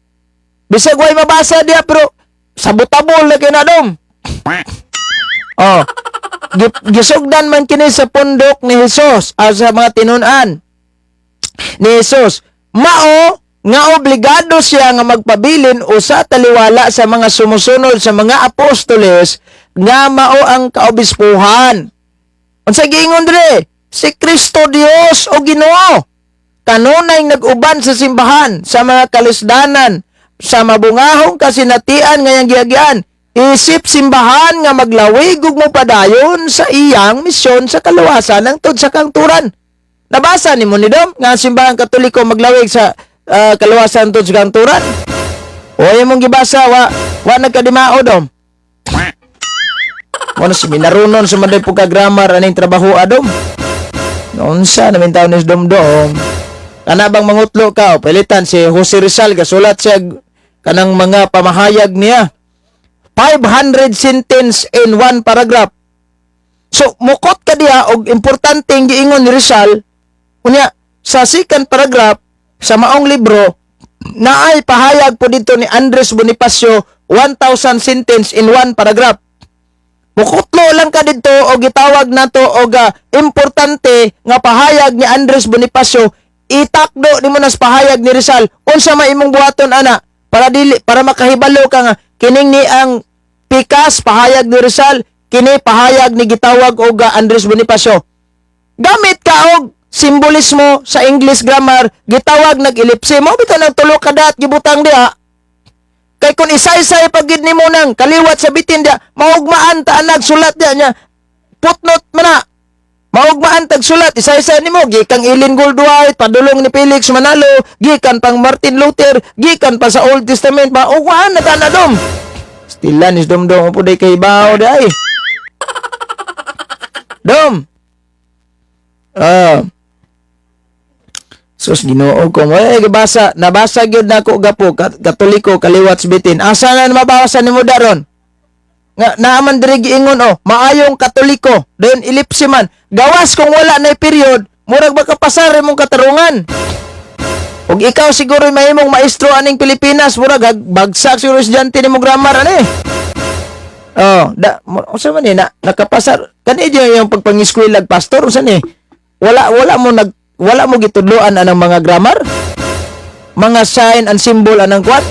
Speaker 1: Bisag way mabasa diya pero sabutabol na kay na dom. Oh. Gisugdan man kini sa pundok ni Hesus sa mga tinun-an ni Hesus. Mao nga obligado siya nga magpabilin o sa taliwala sa mga sumusunod sa mga apostoles nga mao ang kaobispuhan. Unsa giingon dire? Si Kristo Dios o Ginoo. Kanunay nag-uban sa simbahan, sa mga kalisdanan, sa mabungahong kasinatian ngayang giagian. Isip simbahan nga maglawig ug mopadayon sa iyang misyon sa kaluwasan ng tud sa kangturan. Nabasa nimo ni Dom nga simbahan Katoliko maglawig sa kaluwasan tud sa kangturan? O imong gibasa wa nagkadimao Dom. Ano si minarunon sa manday pugka grammar aning trabaho adom. Unsa namin taon ni Dom. Kana bang mangutlo ka o pilitan si Jose Rizal gasulat siya kanang mga pamahayag niya. 500 sentence in one paragraph. So mukot ka diha og importanteng giingon ni Rizal unya sa second paragraph sa maong libro naay pahayag po dito ni Andres Bonifacio 1,000 sentence in one paragraph. Mukutlo lang ka dito o gitawag nato og importante nga pahayag ni Andres Bonifacio itakdo nimo nas pahayag ni Rizal unsa may imong buhaton ana para makahibalo ka nga kining ni ang pikas pahayag ni Rizal kini pahayag ni gitawag og Andres Bonifacio. Gamit ka og simbolismo sa English grammar gitawag nag-ellipse mo bitaw nang tulo ka dat gibutang diha. Kay kung isa-isa pagid nimo nang kaliwat sa bitin dia, maugmaan ta nagsulat dia nya. Footnote man na. Maugmaan tag sulat isa-isa nimo gikan Ellen Goldwhite, padulong ni Felix Manalo, gikan pang Martin Luther, gikan pa sa Old Testament, maugmaan na ta na Dom. Stilan is Dom po day kay bao day. Dom. Sus Ginoo ko mo nabasa gyud nako gapo Katoliko kaliwat bitin. Asa na mabawasan nimo daron? Nga naaman diri giingon maayong Katoliko, then ellipse man. Gawas kung wala na period, murag baka pasar imong katarungan. Ug ikaw siguro mahimong maestro aning Pilipinas, murag bagsak siguro estudyante nimo grammar ani. Unsa man ni nakapasar kani yung pagpangiskwela pastor unsa ni? Wala mo gitudloan anang mga grammar? Mga sign and symbol anang kwat?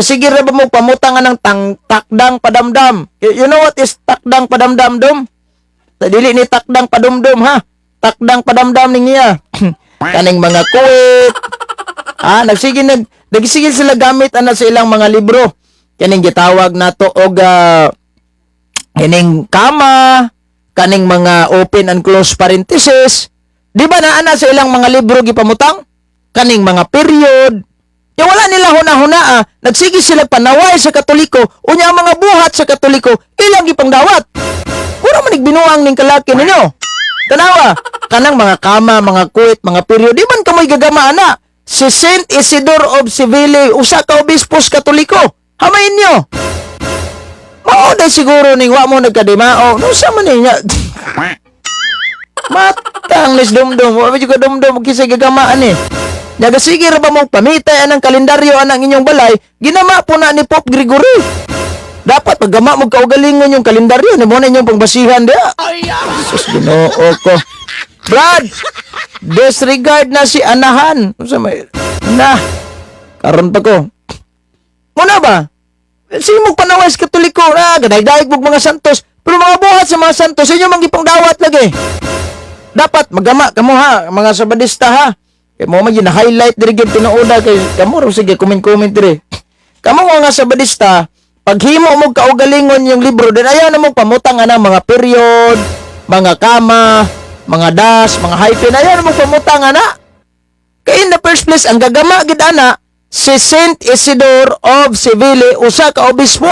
Speaker 1: Sige ra ba mo pamutang anang takdang padamdam? You know what is takdang padamdam Dom? Dili ni takdang padumdum ha. Takdang padamdam ning niya. Kaning mga quote. Nagsigil sila gamit ana sa ilang mga libro. Kaning gitawag nato og Kining kama, kaning mga open and close parenthesis, di ba na ana sa ilang mga libro gipamutang? Kaning mga period. Ya wala nila huna-huna nagsigi sila panaway sa Katoliko, unya ang mga buhat sa Katoliko, ilang gipanggawat. Puro man binuang ning kalaki ninyo. Tanawa, kanang mga kama, mga kuwit, mga period, di man kamoy gagama ana. Si Saint Isidore of Seville, usa ka obispos Katoliko. Hamayin nyo. Mao na siguro ning wa mo nagkadimao. No sa man niya. Matang lis dumdum. Wa juga dumdum kisay gagamaan eh. Naga sige ra ba mo pamitay anang kalendaryo anang inyong balay, ginama po na ni Pope Gregory. Dapat paggama mo kaugalingon yung kalendaryo ni mo na inyong pangbasihan dia. Sus Ginoo ko. Brad, disregard na si anahan. Sa may na karon pa ko. Muna ba? Sige mo panaway sa Katoliko na, gaday-daig mo mga santos. Pero mga buhat sa mga santos, inyo manggipang dawat lagi. Dapat magama kamo ha, mga sabadista ha. Kaya mo man highlight diri gyud tinuoda kay kamo ro sige comment diri. Kamo mga sabadista, paghimo mo kaugalingon yung libro, din ayaw na mo pamutang ana mga period, mga kama, mga dash, mga hyphen, ayaw na mo pamutang ana. Kaya in the first place, ang gagama gid ana si Saint Isidore of Seville, usa ka obispo.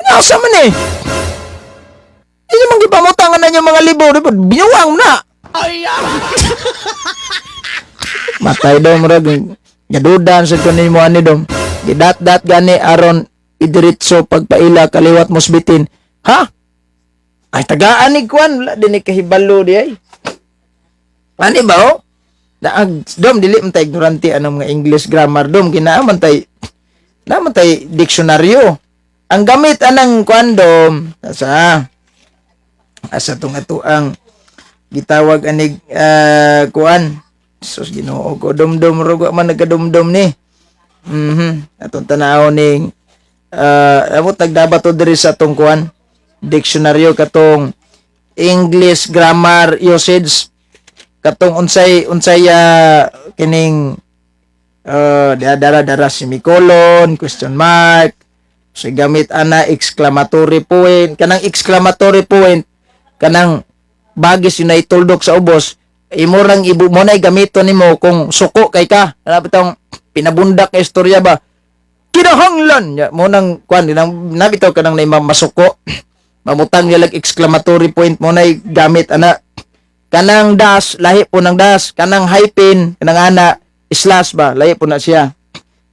Speaker 1: Ano sa man eh? Hindi man gipamutangan na yung mga libro, binuwang na. Matay daw murag gadudan sa kunin mo ani dom. Gidat-dat gani aron idiretso pagpaila kaliwat mosbitin. Ha? Ay tagaan ni kwan, wala din kahibalo di ay. Ani ba oh? Dom dili man tay ignorante anong mga English grammar dom kinaaman tay diksyonaryo. Ang gamit anang kwan dom asa tong ang gitawag anig kuan. Sus Ginoo ko dom-dom ro man nagkadom-dom ni. Atong tanaw ning amo tagdabato diri sa tong kuan diksyonaryo katong English grammar usage katong unsay kining dara semicolon, question mark, so gamit ana exclamatory point, kanang exclamatory point kanang bagis yun na ituldok sa ubos, imurang ibu mo na gamiton nimo kung suko kay ka, ano bitong pinabundak ka istorya ba, kinahanglan mo nang kwan nabitaw kanang na masuko mamutang nilag exclamatory point mo na gamit ana. Kanang dash, lahi po ng dash. Kanang hyphen, kanang ana, slash ba, lahi po na siya.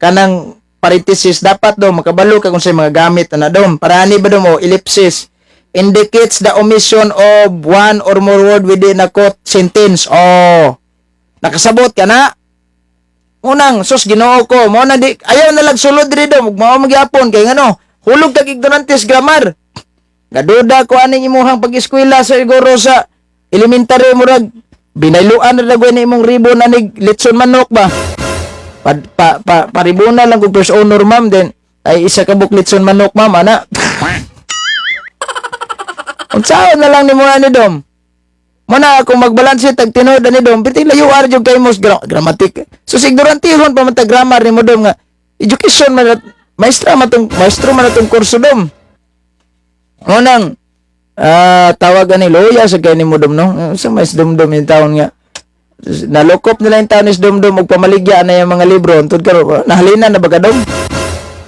Speaker 1: Kanang parenthesis, dapat do, makabalo ka kung sa mga gamit na do. Parani ba do mo, ellipsis, indicates the omission of one or more word within a quote sentence. Oh, nakasabot ka na? Unang, sus, Ginoo ko, mo na di, ayaw na lang sulod rin do, mao magyapon, kay ngano, hulog kag ignorantes grammar. Gaduda ko aning imuhang pag-eskwela sa siguro sa elementary murag binayluan na dagway ni imong ribbon anig litson manok ba paribuna lang kung first honor ma'am then ay isa ka buk litson manok ma'am ana unsaon na lang ni mo ani dom mo na kung magbalanse tag tinuod ni dom piti layo ar jud kay mos grammatic so ignorantihon pa man tag grammar ni mo dom nga education man maestro man atong kurso dom mo nang tawagan ni loya sa kay ni mo dom no sa mais dom yung taon nga nalokop nila yung taon is dom magpamaligya na yung mga libro untod karo nahalina na baga dom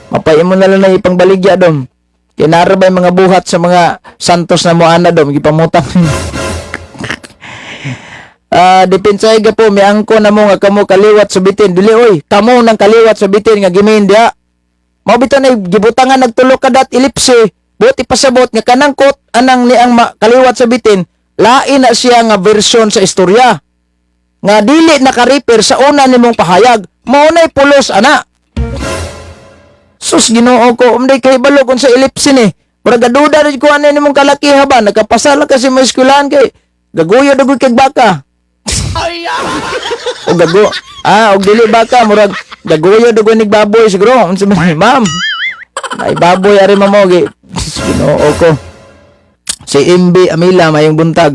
Speaker 1: mapay mo na lang na ipangbaligya dom kinara ba yung mga buhat sa mga santos na moana dom gipamutang depensay ga po may angko na mo nga kamo kaliwat subitin dili oy kamo nang kaliwat subitin nga gimin dia mabita na gibutangan nagtulo ka dat ellipse buti pasabot nga kanang kot anang ni ang kaliwat sa bitin lain na siya nga version sa istorya nga dili naka-refer sa una nimong pahayag maunay pulos ana sus Ginoo ko umday kay balo kun sa ellipse ni murag gaduda rin ko ano nimong kalakiha ba nagkapasala kasi mo eskwelahan kay gaguyo dagoy kag baka o gago og dili baka murag gaguyo dagoy nig baboy siguro unsa man ma'am ay baboy ari mamogi Ginoo ko si MB Amila mayong buntag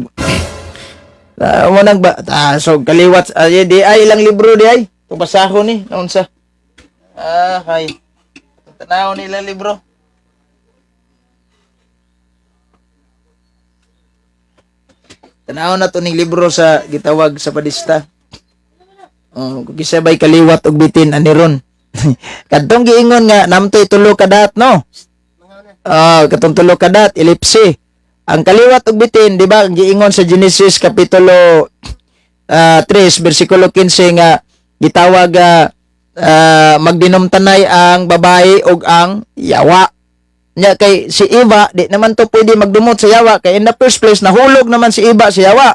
Speaker 1: mo nang ba so kaliwat di ay ilang libro di ay pabasahon ni naunsa kay tanaw ni ilang libro Tanaw na to ning libro sa gitawag sa padista. Kung kisabay kaliwat og bitin ani ron. Kadtong giingon nga namtoy tulo ka dat no. Katong tulo ka dat ellipse. Ang kaliwat ug bitin, di ba, giingon sa Genesis kapitulo 3 bersikulo 15 nga gitawag magdinumtanay ang babae ug ang yawa. Nya kay si Eva di naman to pwede magdumot sa yawa kay in the first place nahulog naman si Eva sa yawa.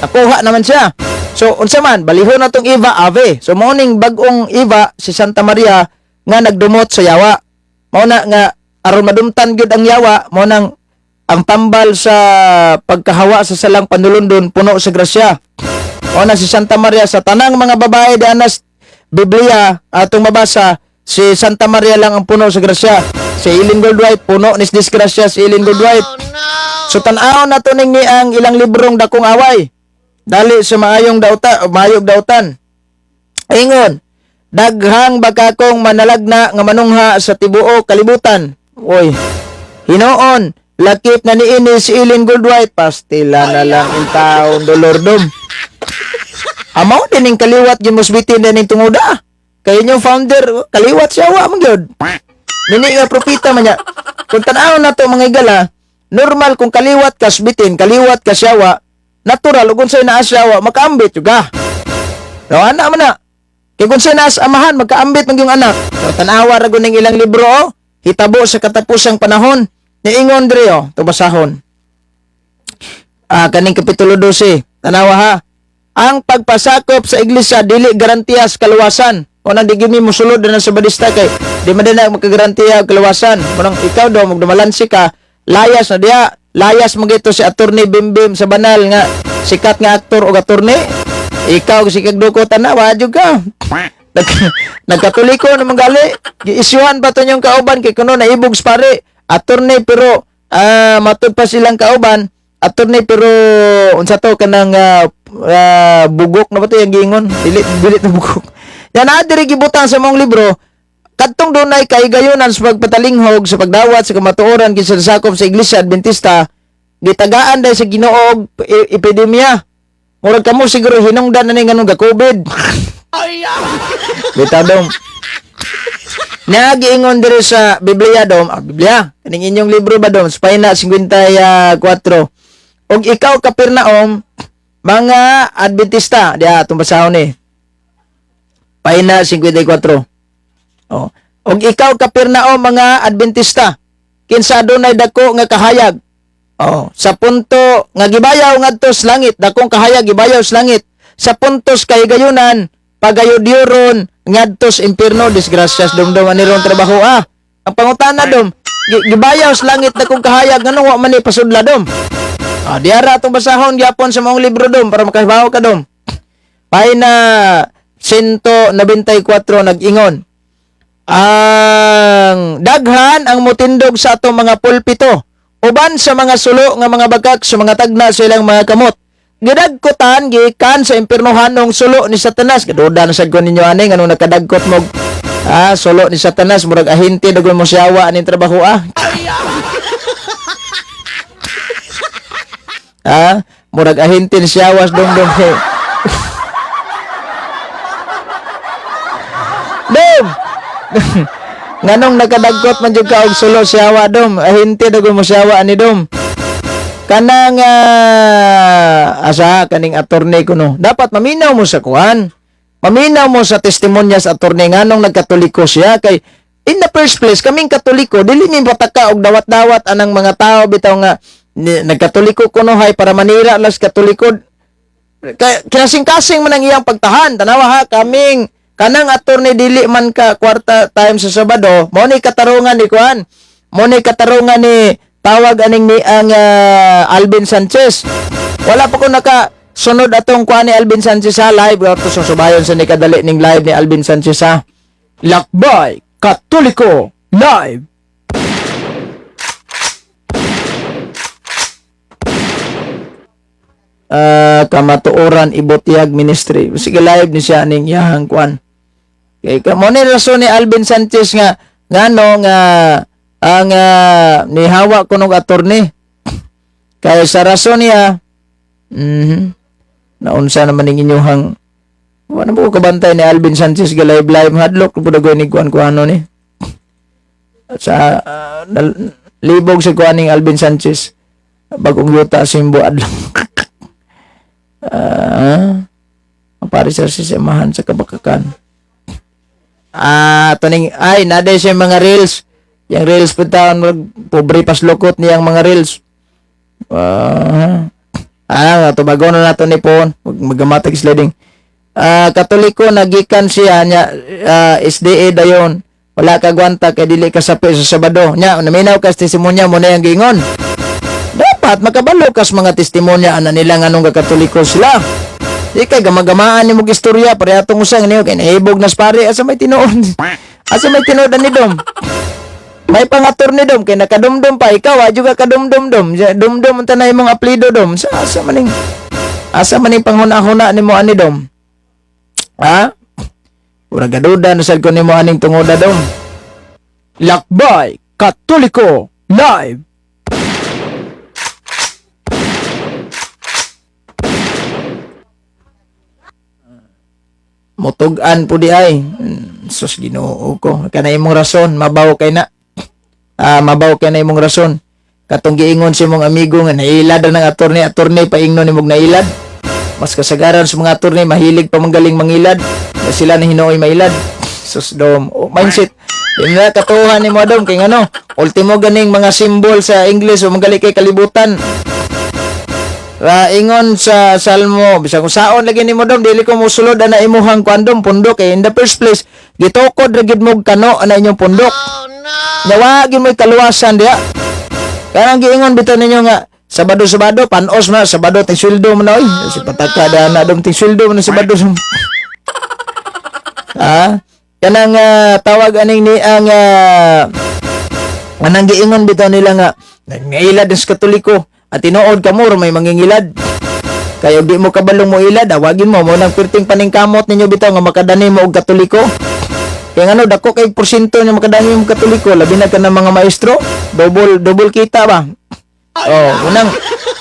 Speaker 1: Nakuha naman siya. So unsa man balihon na tong Eva ave. So mao ning bag-ong Eva si Santa Maria nga nagdumot sa yawa. Mao na nga aron madumtan gyud ang yawa, mao nang ang tambal sa pagkahawa sa salang panulundon puno sa grasya. Mao na si Santa Maria sa tanang mga babae di anas Biblia atong mabasa, si Santa Maria lang ang puno sa grasya. Si Ellen Goldwhite puno ni disgrasya si Ellen Goldwhite. So tan-aw na to ning ni ang ilang librong dakong away. Dali sa maayong mayog dautan. Ingon, daghang bagakong manalagna nga manungha sa tibuok kalibutan. Oy, hinoon, lakip na niini si Ellen Goldwhite, pastila na lang in taon dolordom. Amaw din ning kaliwat gyud musbitin din ning tunguda. Kay inyong founder, kaliwat siya wa man gyud. Nini nga propita man niya. Kung tan-aw na to mga igala, normal kung kaliwat ka sbitin, kaliwat ka siyawa, natural kung sa'yo na asyawa, makaambit juga. So, anak man na. Kaya kung sa'yo na amahan, makaambit ng yung anak. So, tanawa rago ng ilang libro, hitabo sa katapusang panahon, niingon diri, ito basahon. Kaning kapitulo 12, tanawa ha. Ang pagpasakop sa iglesia, dili garantiyas kaluwasan. O nang di gini musulod na sa badista kay, di madana magkagarantiya kaluwasan. Manang ikaw daw, magdamalansi ka, layas na diya. Layas mo gito si Attorney Bimbim sa banal nga sikat nga aktor o attorney. Ikaw si kagdukotan na wadyo ka. Nagkatuliko naman gali. Giisyuhan pa to yung kauban kay kuno naibog pare. Attorney pero matud pa silang kauban. Attorney pero unsa to kanang bugok na ba to yung giingon? Dilit na bugok. Yan adiri gibutang sa mong libro. Kadtong dunay kaigayonan sa pagpatalinghog sa pagdawat sa kamatuoran kinsa sakop sa Iglesia Adventista, gitagaan dahil sa Ginoo epidemya. Murag kamo siguro hinungdan na ning ganung ga-COVID. Bitaw dom. Nagiingon diri sa Biblia dom, Biblia, kaning inyong libro ba dom, sa pahina 54. Og ikaw Kapernaum, mga Adventista, diya atong basahon ni. Pahina 54. Og ikaw Kapernaum mga Adventista, kinsa adunay dako nga kahayag. Sa punto nga gibayaw ngadto sa langit, dakong kahayag gibayaw sa langit. Sa puntos kay gayunan, pagayodyoron ngadto sa impierno, disgrasyas dumdum ani ron trabaho Ang pangutana dom, gibayaw sa langit dakong kahayag ngano wa man ni pasudla dom. Diara atong basahon gyapon sa mong libro dom para makahibaw ka dom. Pahina 194 nag-ingon. Ang daghan ang mutindog sa atong mga pulpito uban sa mga sulo nga mga bagak sa mga tagna sa ilang mga kamot. Gidagkotan gikan sa impiernohanong sulo ni Satanas. Gaduda na sad ko ninyo ani nganong nakadagkot mo sulo ni Satanas murag ahinti dagon mo siyawa aning trabaho murag ahinti ni siyawas dong Dom! Nganong nakadagkot man jud ka og sulo siyawa dom, ahinti dagon mo siyawa ani dom. Kanang asa kaning attorney kuno. Dapat maminaw mo sa kuan. Maminaw mo sa testimonya sa attorney nganong nagkatoliko siya kay in the first place kaming Katoliko dili mi pataka og dawat-dawat anang mga tao bitaw nga nagkatoliko kuno hay para manira las Katoliko. Kinasing-kasing man ang iyang pagtahan. Tanawa ha kaming kanang attorney dili man ka kwarta time sa Sabado, mo ni katarungan ni kuan. Mo ni katarungan ni tawag aning ni ang Alvin Sanchez. Wala pa ko sunod atong kuan ni Alvin Sanchez live ato sa subayon sa ni kadali ning live ni Alvin Sanchez Lakbay Katoliko live. Kamatuoran Ibotiyag Ministry. Sige live ni siya ning yahang kuan. Kay mo ni rason ni Alvin Sanchez nga ngano nga ang nihawa ko ng attorney. Kaya sa rason niya Naunsa naman ning inyong wala mo kabantay ni Alvin Sanchez ga live hadlok pud dagoy ni kuan ni sa libog sa kuan ning Alvin Sanchez bagong yuta simbo adlaw. Pare sa sisamahan sa kabakakan. Tuning ay naday siya mga reels. Yang reels po taon pobre pas lokot niyang mga reels. Tubago na nato ni Pon magamatag sliding. Katoliko nagikan siya nya SDA dayon. Wala ka gwanta kay dili ka sapi sa Sabado. Nya naminaw kas testimonya mo na yang gingon. Dapat makabalo kas mga testimonya ana nila nganong katoliko sila. Di kay gamagamaan ni mo istorya pare atong usang niyo kay nahibog nas pare asa may tinuod. Asa may tinuod ni Dom. May pangator ni Dom kay nakadumdum pa ikaw juga kadumdum-dum. Dumdum unta na imong apelyido Dom. Asa maning panghuna-huna nimo ani Dom. Ura gaduda na sad ko nimo aning tungoda Dom. Lakbay Katoliko live. Mutugan po di ay. Sus Ginoo ko. Kana imong rason, mabaw kay na. Mabaw kay na imong rason. Katong giingon si mong amigo nga nailad ng attorney paingnon imong nailad. Mas kasagaran sa mga attorney mahilig pa manggaling mangilad. Na sila na hinuoy mailad. Sus Dom. Mindset. Yung na katuhan ni mo Dom kay ngano. Ultimo ganing mga symbol sa English o manggali kay kalibutan. Ingon sa Salmo bisag kung saon lagi nimo Dom dili ko mosulod ana imuhang kuandom pundok in the first place gitukod ra gid mo kano ana inyong pundok. Nawa gid mo kaluwasan diha. Kanang giingon bitaw ninyo nga Sabado panos na Sabado ting sweldo mo na oy si patakada na Dom ting sweldo mo na Sabado. Kanang tawag aning ni ang anang giingon bitaw nila nga ngailad sa Katoliko. At tinuod ka mo, may mangingilad. Kaya di mo kabalong mo ilad, awagin mo nang pirting paningkamot ninyo bitaw nga makadani mo og Katoliko. Kaya ano, dako kay porsyento nga makadani mo og Katoliko, labi na ka ng mga maestro, double kita ba? Unang,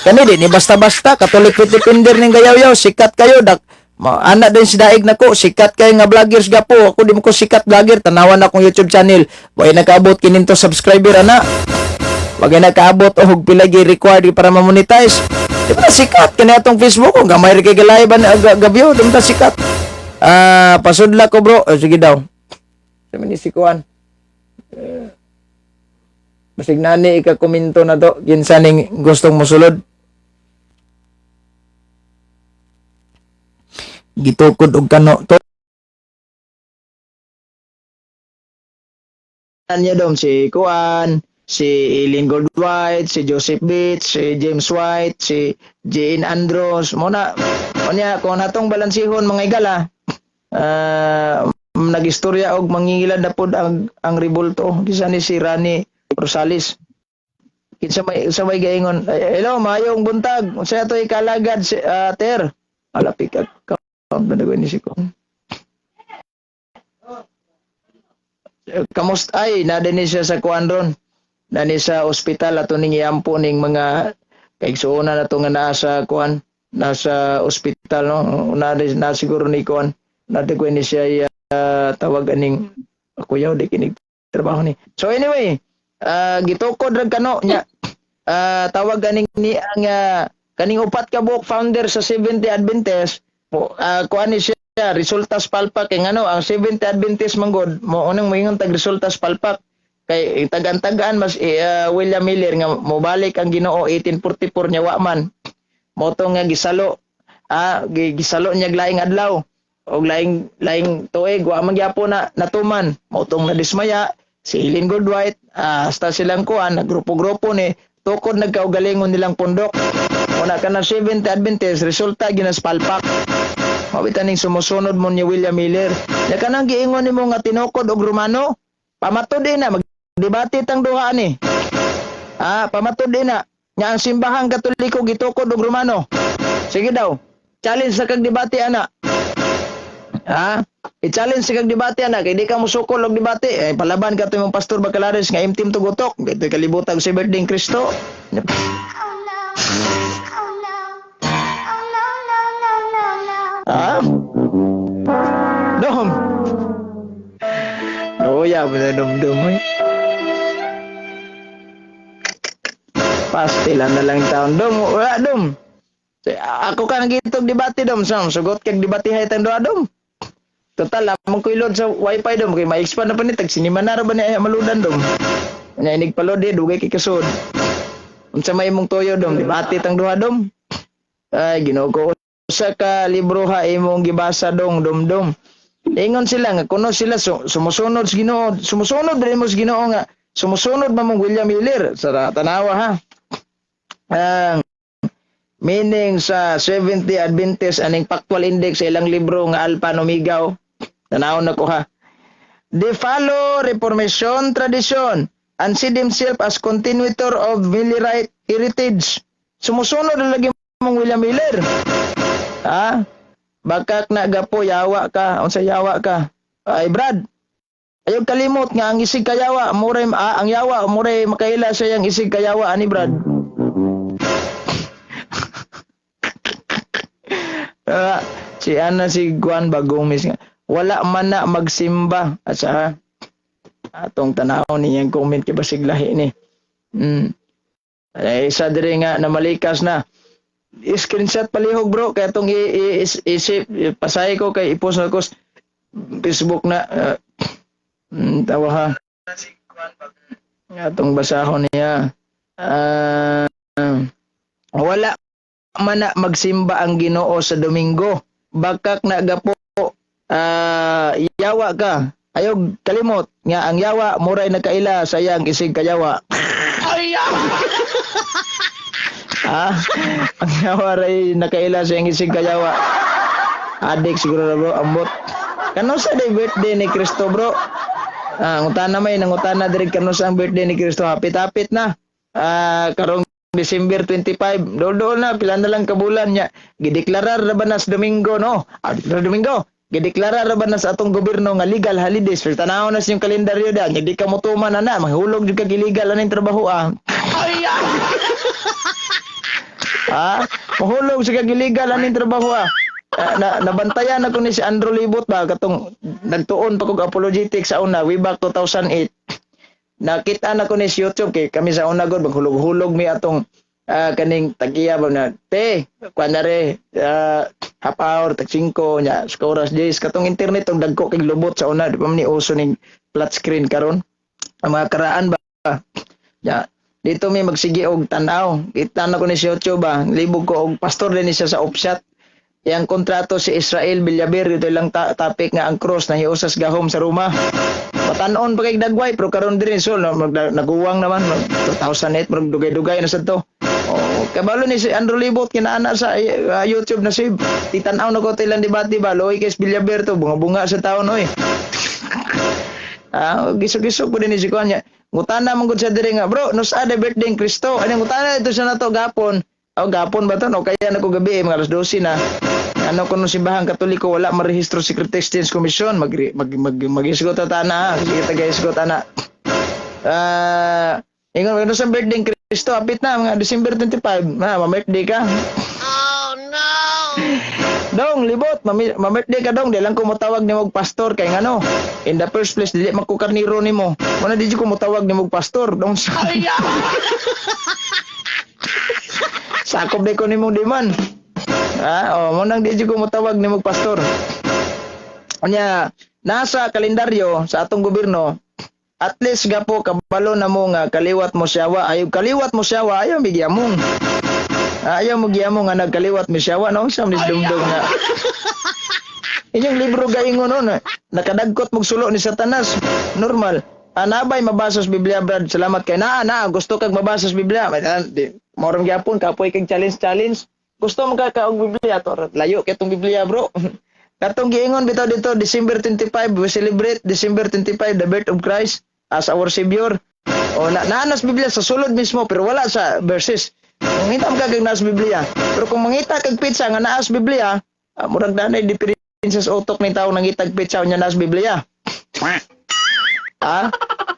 Speaker 1: kani di basta-basta, Katolik Defender ning gayaw-yaw, sikat kayo, anak din si Daig nako, sikat kayo nga vloggers gapo, ako di mo ko sikat vlogger, tanawan akong YouTube channel, boy nakaabot kininto subscriber ana. Wag na kaabot o hug pila gi required para ma-monetize. Di ba sikat kani atong Facebook kung gamay ra kay galiban gabyo, di ba sikat. Pasudla ko bro. Sige daw. Sa ni sikuan. Basig nani ika-komento na to kinsa ning gustong mosulod. Gitukod og kano to. Anya dom si kuan si Eileen Goldwhite, si Joseph Bates, si James White, si Jane Andros, muna kung natong balansihon mga igala, nagistorya og mangingilad na pod ang revolto, kisa ni si Rani Rosales. Kinsa may gaingon, hello, mayong buntag, unsay ato ikalagad si Ter. Alapi ka, count na ni si ko. Kamusta ay, nadini siya sa kuandron. Nani sa ospital ato ning iampo ning mga kaigsuonan ato nga nasa kuan nasa ospital no na siguro ni kuan nade ko ni siya tawag aning ako yaw di kinig trabaho ni. So anyway, gitukod rag kano nya tawag aning ni ang kaning upat ka buok founder sa 70 Adventist kuan ni siya resultas palpak kay ngano ang 70 Adventist manggod mo unang moingon tag resultas palpak. Kay tagan-tagaan mas William Miller nga mobalik ang Ginoo 1844 nya wa man moto nga gisalo gisalo niya laing adlaw og laing tuig wa man gyapon na natuman motong nadismaya si Eileen Goldwhite hasta silang kuan nagrupo-grupo ni tukod nagkaugalingon nilang pundok una ka na 70 Adventist resulta ginas palpak mabitan ning sumusunod mo ni William Miller nya kanang giingon nimo nga tinukod og Romano pamatod din na debate tang duha ni. Pamatod din na. Nya ang simbahang Katoliko gitukod og Romano. Sige daw. Challenge sa kag debate ana. I-challenge sa kag debate ana kay di ka musukol og debate. Palaban ka to imong pastor Bacalares nga imtim tugutok. Dito kalibutan sa birthday Kristo. dumdum mo. Pastilan na lang taon. Dum, wala dum. Ako ka nagitog debate dum. Sugot kag debate hay tang doa dum. Total, lamang ko ilod sa wifi dum. Kaya ma-expand na pa ni. Tagsinima na ba niya maludan dum. Kanya inig palod dugay kay kasod. Unsa may imong toyo dum. Debate tang doa dum. Ay, ginoo sa ka libro ha imong gibasa dong dum. Ingon sila nga kuno sila sumusunod sa Ginoo, sumusunod diri mo sa Ginoo nga sumusunod ba mong William Miller sa tanawa ha. Ang meaning sa 70 Adventist aning factual index sa ilang libro nga Alpha and Omega. Tanawon nako ha. They follow Reformation tradition and see themselves as continuator of Millerite heritage. Sumusunod lagi mong William Miller. Ha? Bakak na gapo yawa ka, unsa yawa ka? Ay Brad. Ayog kalimot nga ang isig kayawa, muray ang yawa, muray makaila sa yang isig kayawa ani Brad. Si Ana si Juan Bagomis nga. Wala man na magsimba at sa atong tanaw niyang comment kay basig lahi ni. Ay isa diri nga namalikas na. I-screenshot palihog bro kaya itong isip pasay ko kay ipost na ko Facebook na tawa ha itong basahon niya wala man na magsimba ang Ginoo sa Domingo bakak na gapo yawa ka ayog kalimot nga ang yawa muray nagkaila sayang isig kayawa ang yawa ray nakaila sa isig kayawa. Adik siguro na bro, ambot. Kano sa day birthday ni Kristo bro? Ngutana may nangutana diri kano sa ang birthday ni Kristo. Hapit-hapit na. Karong December 25. Dol na pila na lang kabulan nya. Gideklarar ra ba na sa Domingo no? Domingo. Gideklarar ra ba na sa atong gobyerno nga legal holidays. Pero tanaw na sa yung kalendaryo da. Hindi ka motuman na mahulog jud ka illegal aning trabaho mahulog sa kagiligal aning trabaho nabantayan ako ni si Andrew Libot ba katong nagtuon pa kog apologetics sa una way back 2008 nakita na ko ni si YouTube kay kami sa una god maghulog-hulog mi atong kaning tagiya ba na kuanare half hour tag 5 nya oras days katong internet tong dagko kay lubot sa una di pa man ni uso ning flat screen karon ang mga karaan ba nya dito may magsigi og tanaw. Kita na ko ni si YouTube ba. Libog ko og pastor din siya sa Opshot. Yang kontrato si Israel Villaber ito lang topic nga ang cross na hiusas gahom sa Roma. Patanon pa kay dagway pero karon diri so naguwang naman 2008 murag dugay-dugay na sad to. Kabalo ni si Andrew Libot kinaana sa YouTube na si titanaw na ko tilang debate ba loy kay Villaber to bunga-bunga sa taon oy. Gisog-gisog po din ni si Kuanya. Ngutana mong sa diri nga, bro, nos ada birthday ng Kristo. Ano ngutana ito sa nato gapon? Gapon ba to? No, kaya na ko gabi, mga alas 12 na. Ano ko nung simbahang Katoliko, wala marehistro Secret Exchange Commission. Mag-isgot na tana, sige taga-isgot na. Ingon, ano sa birthday ng Kristo? Apit na, mga December 25. Ma-birthday ka. Oh, no! Dong, libot, ma-birthday ka dong, di lang ko motawag ni mong pastor kay ngano. In the first place, dili magkukarniro ni mo. Muna di ko motawag ni mong pastor. Dong, sakop di ko ni mong diman. Muna di ko motawag ni mong pastor. Kanya, nasa kalendaryo sa atong gobyerno, at least gapo kabalo na mo nga kaliwat mo siyawa. Ayaw kaliwat mo siyawa, ayaw bigyan mo. Ayaw mo giyamo nga nagkaliwat mi siya no sa mis dumdum nga. Inyong libro gaingon no nakadagkot mog sulo ni Satanas. Normal. Anabay mabasa sa Biblia brad. Salamat kay na gusto kag mabasa sa Biblia. Moram gyapon kapoy kag challenge. Gusto mo ka og Biblia to layo kay tong Biblia bro. Katong giingon bitaw dito December 25 we celebrate December 25 the birth of Christ as our Savior. Naanas Biblia sa sulod mismo pero wala sa verses. Mangita ka kag naas Biblia. Pero kung mangita kag pizza nga naas Biblia, murag danay differences utok ni tawo nangitag pizza nya naas Biblia.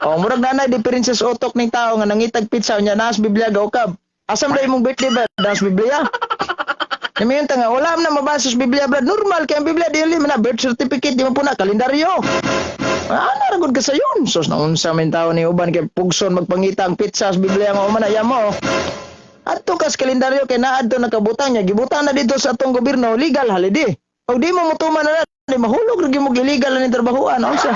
Speaker 1: Murag danay differences utok ni tawo nga nangitag pizza nya naas Biblia gaukab. Asam day mong birthday ba naas Biblia? Namiyon nga wala man mabasa sa Biblia brad. Normal kay ang Biblia dili man na birth certificate di man po na kalendaryo. Ana ra gud kasayon. Sus na unsa man tawo ni uban kay pugson magpangita ang pizza sa Biblia nga man ya mo. Adto kas kalendaryo kay naadto nakabutang niya gibutang na dito sa atong gobyerno legal holiday. Og di mo mutuman na di mahulog ra gyud mo illegal ni trabahoan unsa.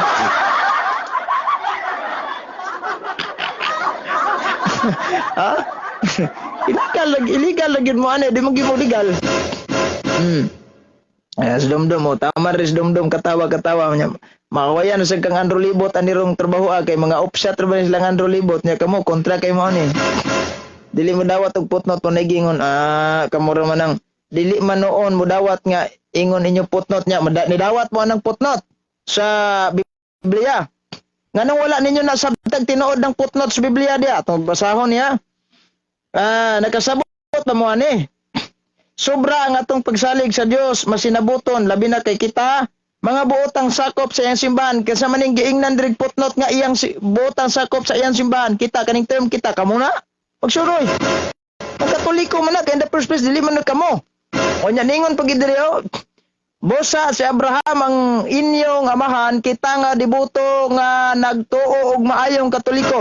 Speaker 1: Ha? illegal lagi mo ano, di mo gimo legal. Yes, dumdum mo. Tama rin dumdum katawa-katawa niya. Makawayan sa kang Andrew Libot anirong trabaho kay mga offset ra ba silang Andrew Libot niya kamo kontra kay mo ni. Dili mo dawat og putnot mo nagingon kamo ra man ang dili man noon mo dawat nga ingon inyo putnot niya nidawat mo anang putnot sa Biblia. Nganong wala ninyo nasabtag tinuod ng putnot sa Biblia dia atong basahon niya. Nakasabot pa mo ani. Sobra ang atong pagsalig sa Dios masinabuton labi na kay kita mga buotang sakop sa iyang simbahan kaysa maning giingnan diri putnot nga iyang buotang sakop sa iyang simbahan kita kaning term kita kamo na pagsuroy. Ang Katoliko man na kay in the first place dili man na kamo. O nya ningon pag diri Bosa si Abraham ang inyong amahan kita nga dibuto nga nagtuo og maayong Katoliko.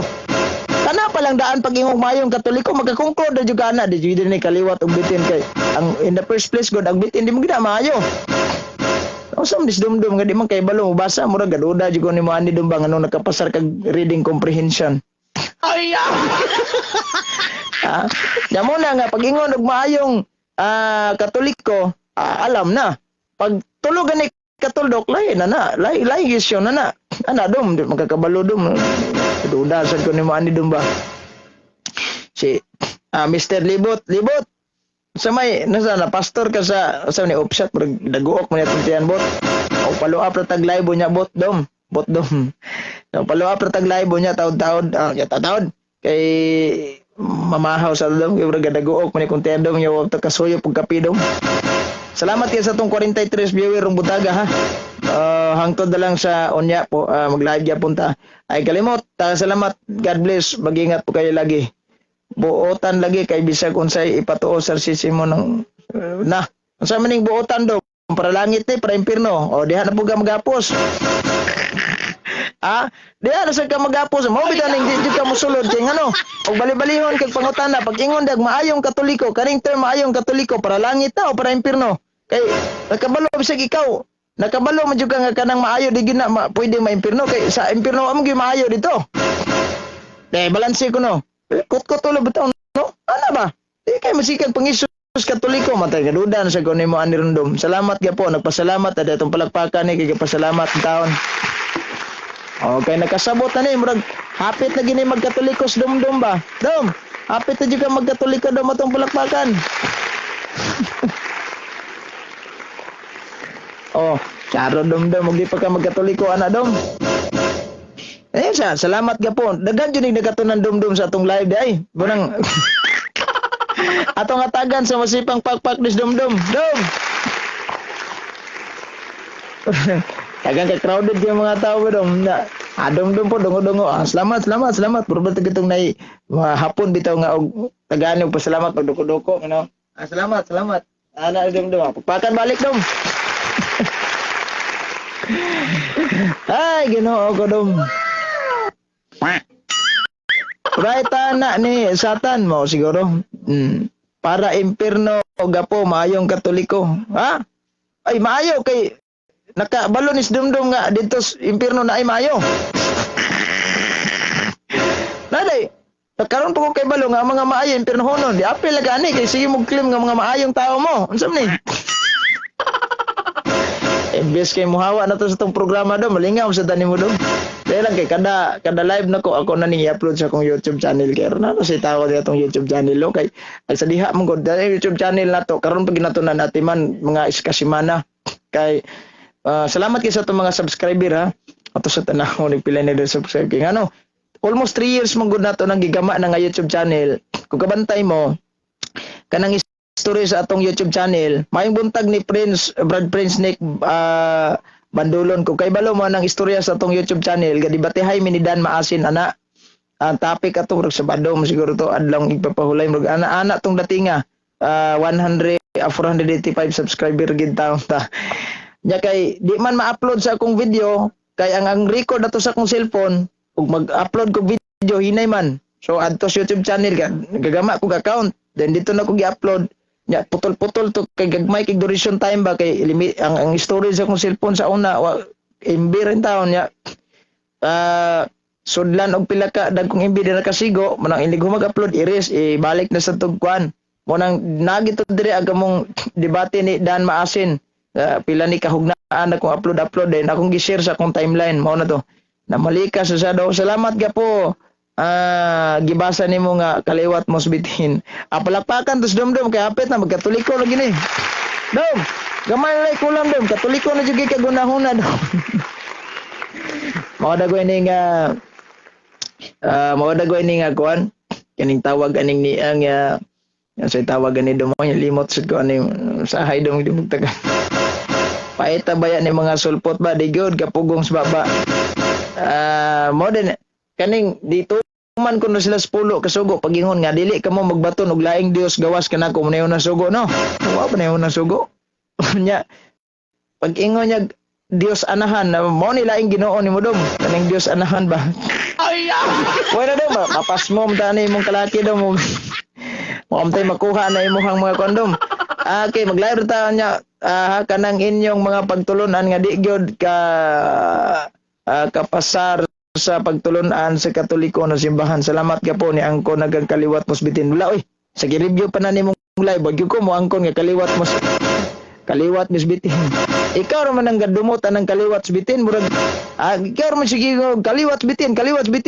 Speaker 1: Kana pa lang daan pag ingong maayong Katoliko magka-conclude na jud kana di jud ni kaliwat og bitin kay ang in the first place god ang bitin di mo gid maayo. Usam disdumdum nga di man kay balo basa mura gaduda jud ni mo ani dumbang ano nakapasar kag reading comprehension. Ay. Damo na nga pag ingon og maayong Katoliko alam na pag tulugan ni katuldok lain na lay gisyon na ana dum magkakabalo dum duda sad ko ni mo ani dum ba si Mr. Libot sa may nasa na pastor ka sa ni offset daguok man atong tiyan bot o follow up ra tag live nya bot dom so follow up ra tag live nya taud-taud taud kay mamahaw sa dom kay daguok man kung tiyan dom nya wa ta kasuyo pag kapidom. Salamat kayo sa itong 43 viewer ng Butaga ha. Hangtod na lang sa onya po. Mag-live ya punta. Ay kalimot. Salamat. God bless. Mag-ingat po kayo lagi. Buotan lagi kay bisag unsay ipatuo sa sisi mo ng unsa maning buotan do para langit ni para impierno. O diha na po ka magapos. Diha na sa ka magapos. Mao bitan ning di ka mosulod kay ngano. Og bali-balihon kag pangutana pag ingon dag maayong Katoliko kaning term maayong Katoliko para langit na o para impierno. Kay nakabalo bisag ikaw nakabalo man jud ka nga kanang maayo di gina pwede maimpierno kay sa impierno amo gyud maayo dito. Balanse ko no. Kot-kot ulo bitaw no. Ana ba? Di kay masikag pangisus Katoliko matay gaduda na sa kuno mo ani rundom. Salamat gyapon nagpasalamat ada itong palakpakan ni kay pasalamat taon. Okay nakasabot na ni murag hapit na gini magkatolikos dum ba. Dum. Hapit na jud ka magkatoliko dum atong palakpakan. Charo dom di pa ka magkatoliko ana dom. Salamat gapon. Daghan jud ning nagatunan dom sa atong live day. Bunang atong atagan sa masipang pakpak dis dom. Dom. Tagang ka crowded yung mga tao dom. Dom po dongo. Salamat. Puro gitong nay hapon bitaw nga og tagani og pasalamat pag doko-doko, you know. Salamat. Ana dom. Pagpakan balik dom. Ay, Ginoo ko dum. Right na ni Satan mo siguro. Para impierno gapo maayong Katoliko. Ha? Ay maayo kay nakabalo ni dumdum nga dito impierno na ay maayo. Naday, karon pa ko kay balo nga mga maayo impierno honon. Di apil la gani kay sige mo claim nga mga maayong tao mo. Unsam ni? Imbes kay muhawa na to sa itong programa do, malingaw sa tani mo do. Dahil lang kay kada live na ko ako na i-upload sa akong YouTube channel kay ron na si tao sa itong YouTube channel lo kay sa diha mo god dahil YouTube channel na to karon pag ginatunan natin man mga iskasimana kay salamat kay sa itong mga subscriber ha. Ato sa tanahon nagpila na din subscribe kay ano almost 3 years mong good na to nang gigama na nga YouTube channel. Kung kabantay mo kanang story sa atong YouTube channel, mayong buntag ni Brad Prince Nick Bandulon ko kay balo mo nang istorya sa atong YouTube channel gadibatehay minidan maasin ana ang topic atong sa badom siguro to adlong ipapahulay murag ana tong datinga 485 subscriber gid taon ta nya kay di man ma-upload sa akong video kay ang record ato sa akong cellphone ug mag-upload ko video hinay man. So adto sa YouTube channel gagama kog account. Then dito na ko gi-upload. Ya putol-putol to kay gagmay kay duration time ba kay ang storage sa akong cellphone sa una MB rin taon ya. Sudlan og pila ka dagkong MB na nakasigo manang inig mag-upload iris ibalik na sa tugkuan. Mo nang nagito dire agamong debate ni Dan Maasin. Pila ni kahugnaan akong upload din akong gi-share sa akong timeline mao na to. Namalika sa daw. Salamat ga po. Gibasa nimo nga kaliwat mos bitin. Palakpakan tos dom kay hapit na magkatoliko lagi ni. Dom, gamay lay kulang dom, katoliko na jud kay gunahuna dom. Mao dagoy ni nga kuan kaning tawag aning ni ang sa tawag ani dom mo limot sa kuan ni sahay dom di mugtagan. Paita bayan ni mga sulpot ba di good kapugong sa baba. Mo din kaning dito man kuno sila 10 kasugo pagingon nga dili kamo magbaton og laing Dios gawas kanako mo na sugo no. Wa pa na sugo. Nya pag-ingon niya Dios anahan mo ni laing Ginoo nimo dom kaning Dios anahan ba. Ay wala dom mapas mo tani imong kalaki dom mo. Mo amtay makuha na imong mga kondom. Okay, maglayro ta nya kanang inyong mga pagtulunan nga di gyud ka kapasar sa pagtulunan sa Katoliko na simbahan. Salamat ka po ni angko nagkaliwat mos bitin. Wala oy. Sa review pa na nimong live, wag ko mo angkon nga kaliwat mos bitin. Ikaw ra man ang gadumot anang kaliwat bitin murag ikaw man sige kaliwat bitin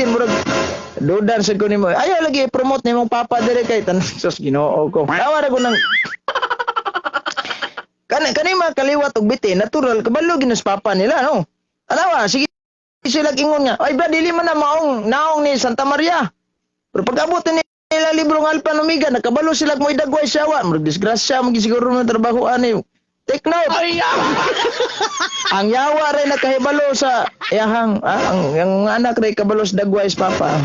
Speaker 1: murag dudan sa ko nimo. Ayaw lagi i-promote nimong papa dire kay tan sus Ginoo ko. Tawa ra ko nang Kani kaliwat og bitin natural kabalo ginas papa nila no. Anawa sige sila ingon nga ay bra dili man na naong ni Santa Maria. Pero pag-abot nila libro ng Alpha and Omega nakabalo sila mo idagway sawa murag disgrasya mo gisiguro ng trabaho ani. Take note. Ang yawa ray nakahibalo sa iyahang ang anak ray kabalo sa dagway sa papa.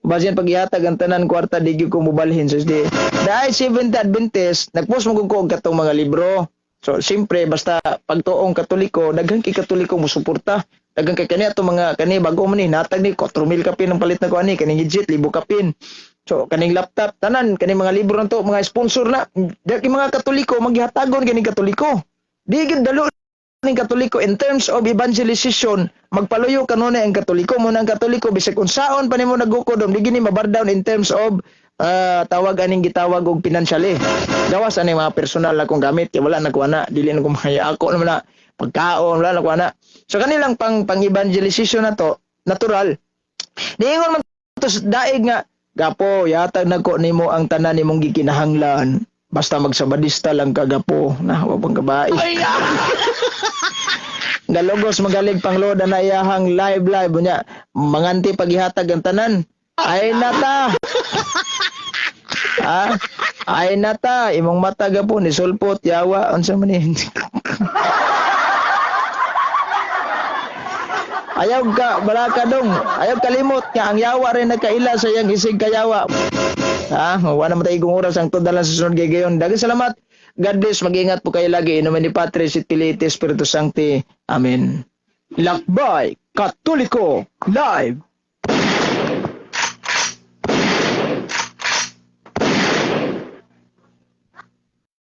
Speaker 1: Basin paghihatag ang tanan kwarta di gyud ko mobalhin so di. Dahil Seventh Adventist nagpost mo ko katong mga libro. So siyempre basta pagtuong Katoliko daghan kay Katoliko mo suporta. Daghan kay kani ato mga kani bago man ni natag ni 4,000 kapin ang palit na ko ani kani legit 1,000 kapin. So kaning laptop tanan kani mga libro nanto mga sponsor na daghan mga Katoliko maghihatagon kani Katoliko. Di gyud dalo ning Katoliko in terms of evangelization magpaluyo kanunay ang Katoliko mo nang Katoliko bisag unsaon pa nimo nagukod di gini mabardown in terms of tawag aning gitawag og financially. Gawas ani mga personal akong gamit kay wala na ko ana dili na ko mahaya ako naman na pagkaon wala na ko ana. So kanilang pang evangelization na to natural. Niingon man to daig nga gapo yatag nako nimo ang tanan nimong gikinahanglan basta magsabadista lang kagapo na wa pang kabae. Galogos magalig pangloda na iyahang live nya manganti paghihatag ang tanan. Ay nata. Ay nata imong mata gapo ni sulpot yawa unsa man ni. Ayaw ka balaka dong. Ayaw kalimot nga ang yawa rin nagkaila sa iyang isig kayawa. Wala man tayong oras ang tudalan sa sunod gayon. Daghang salamat. God bless, mag-ingat po kayo lagi. In nomine ni Patri, et Filii, Spiritus Sancti. Amen. Lakbay Katoliko Live.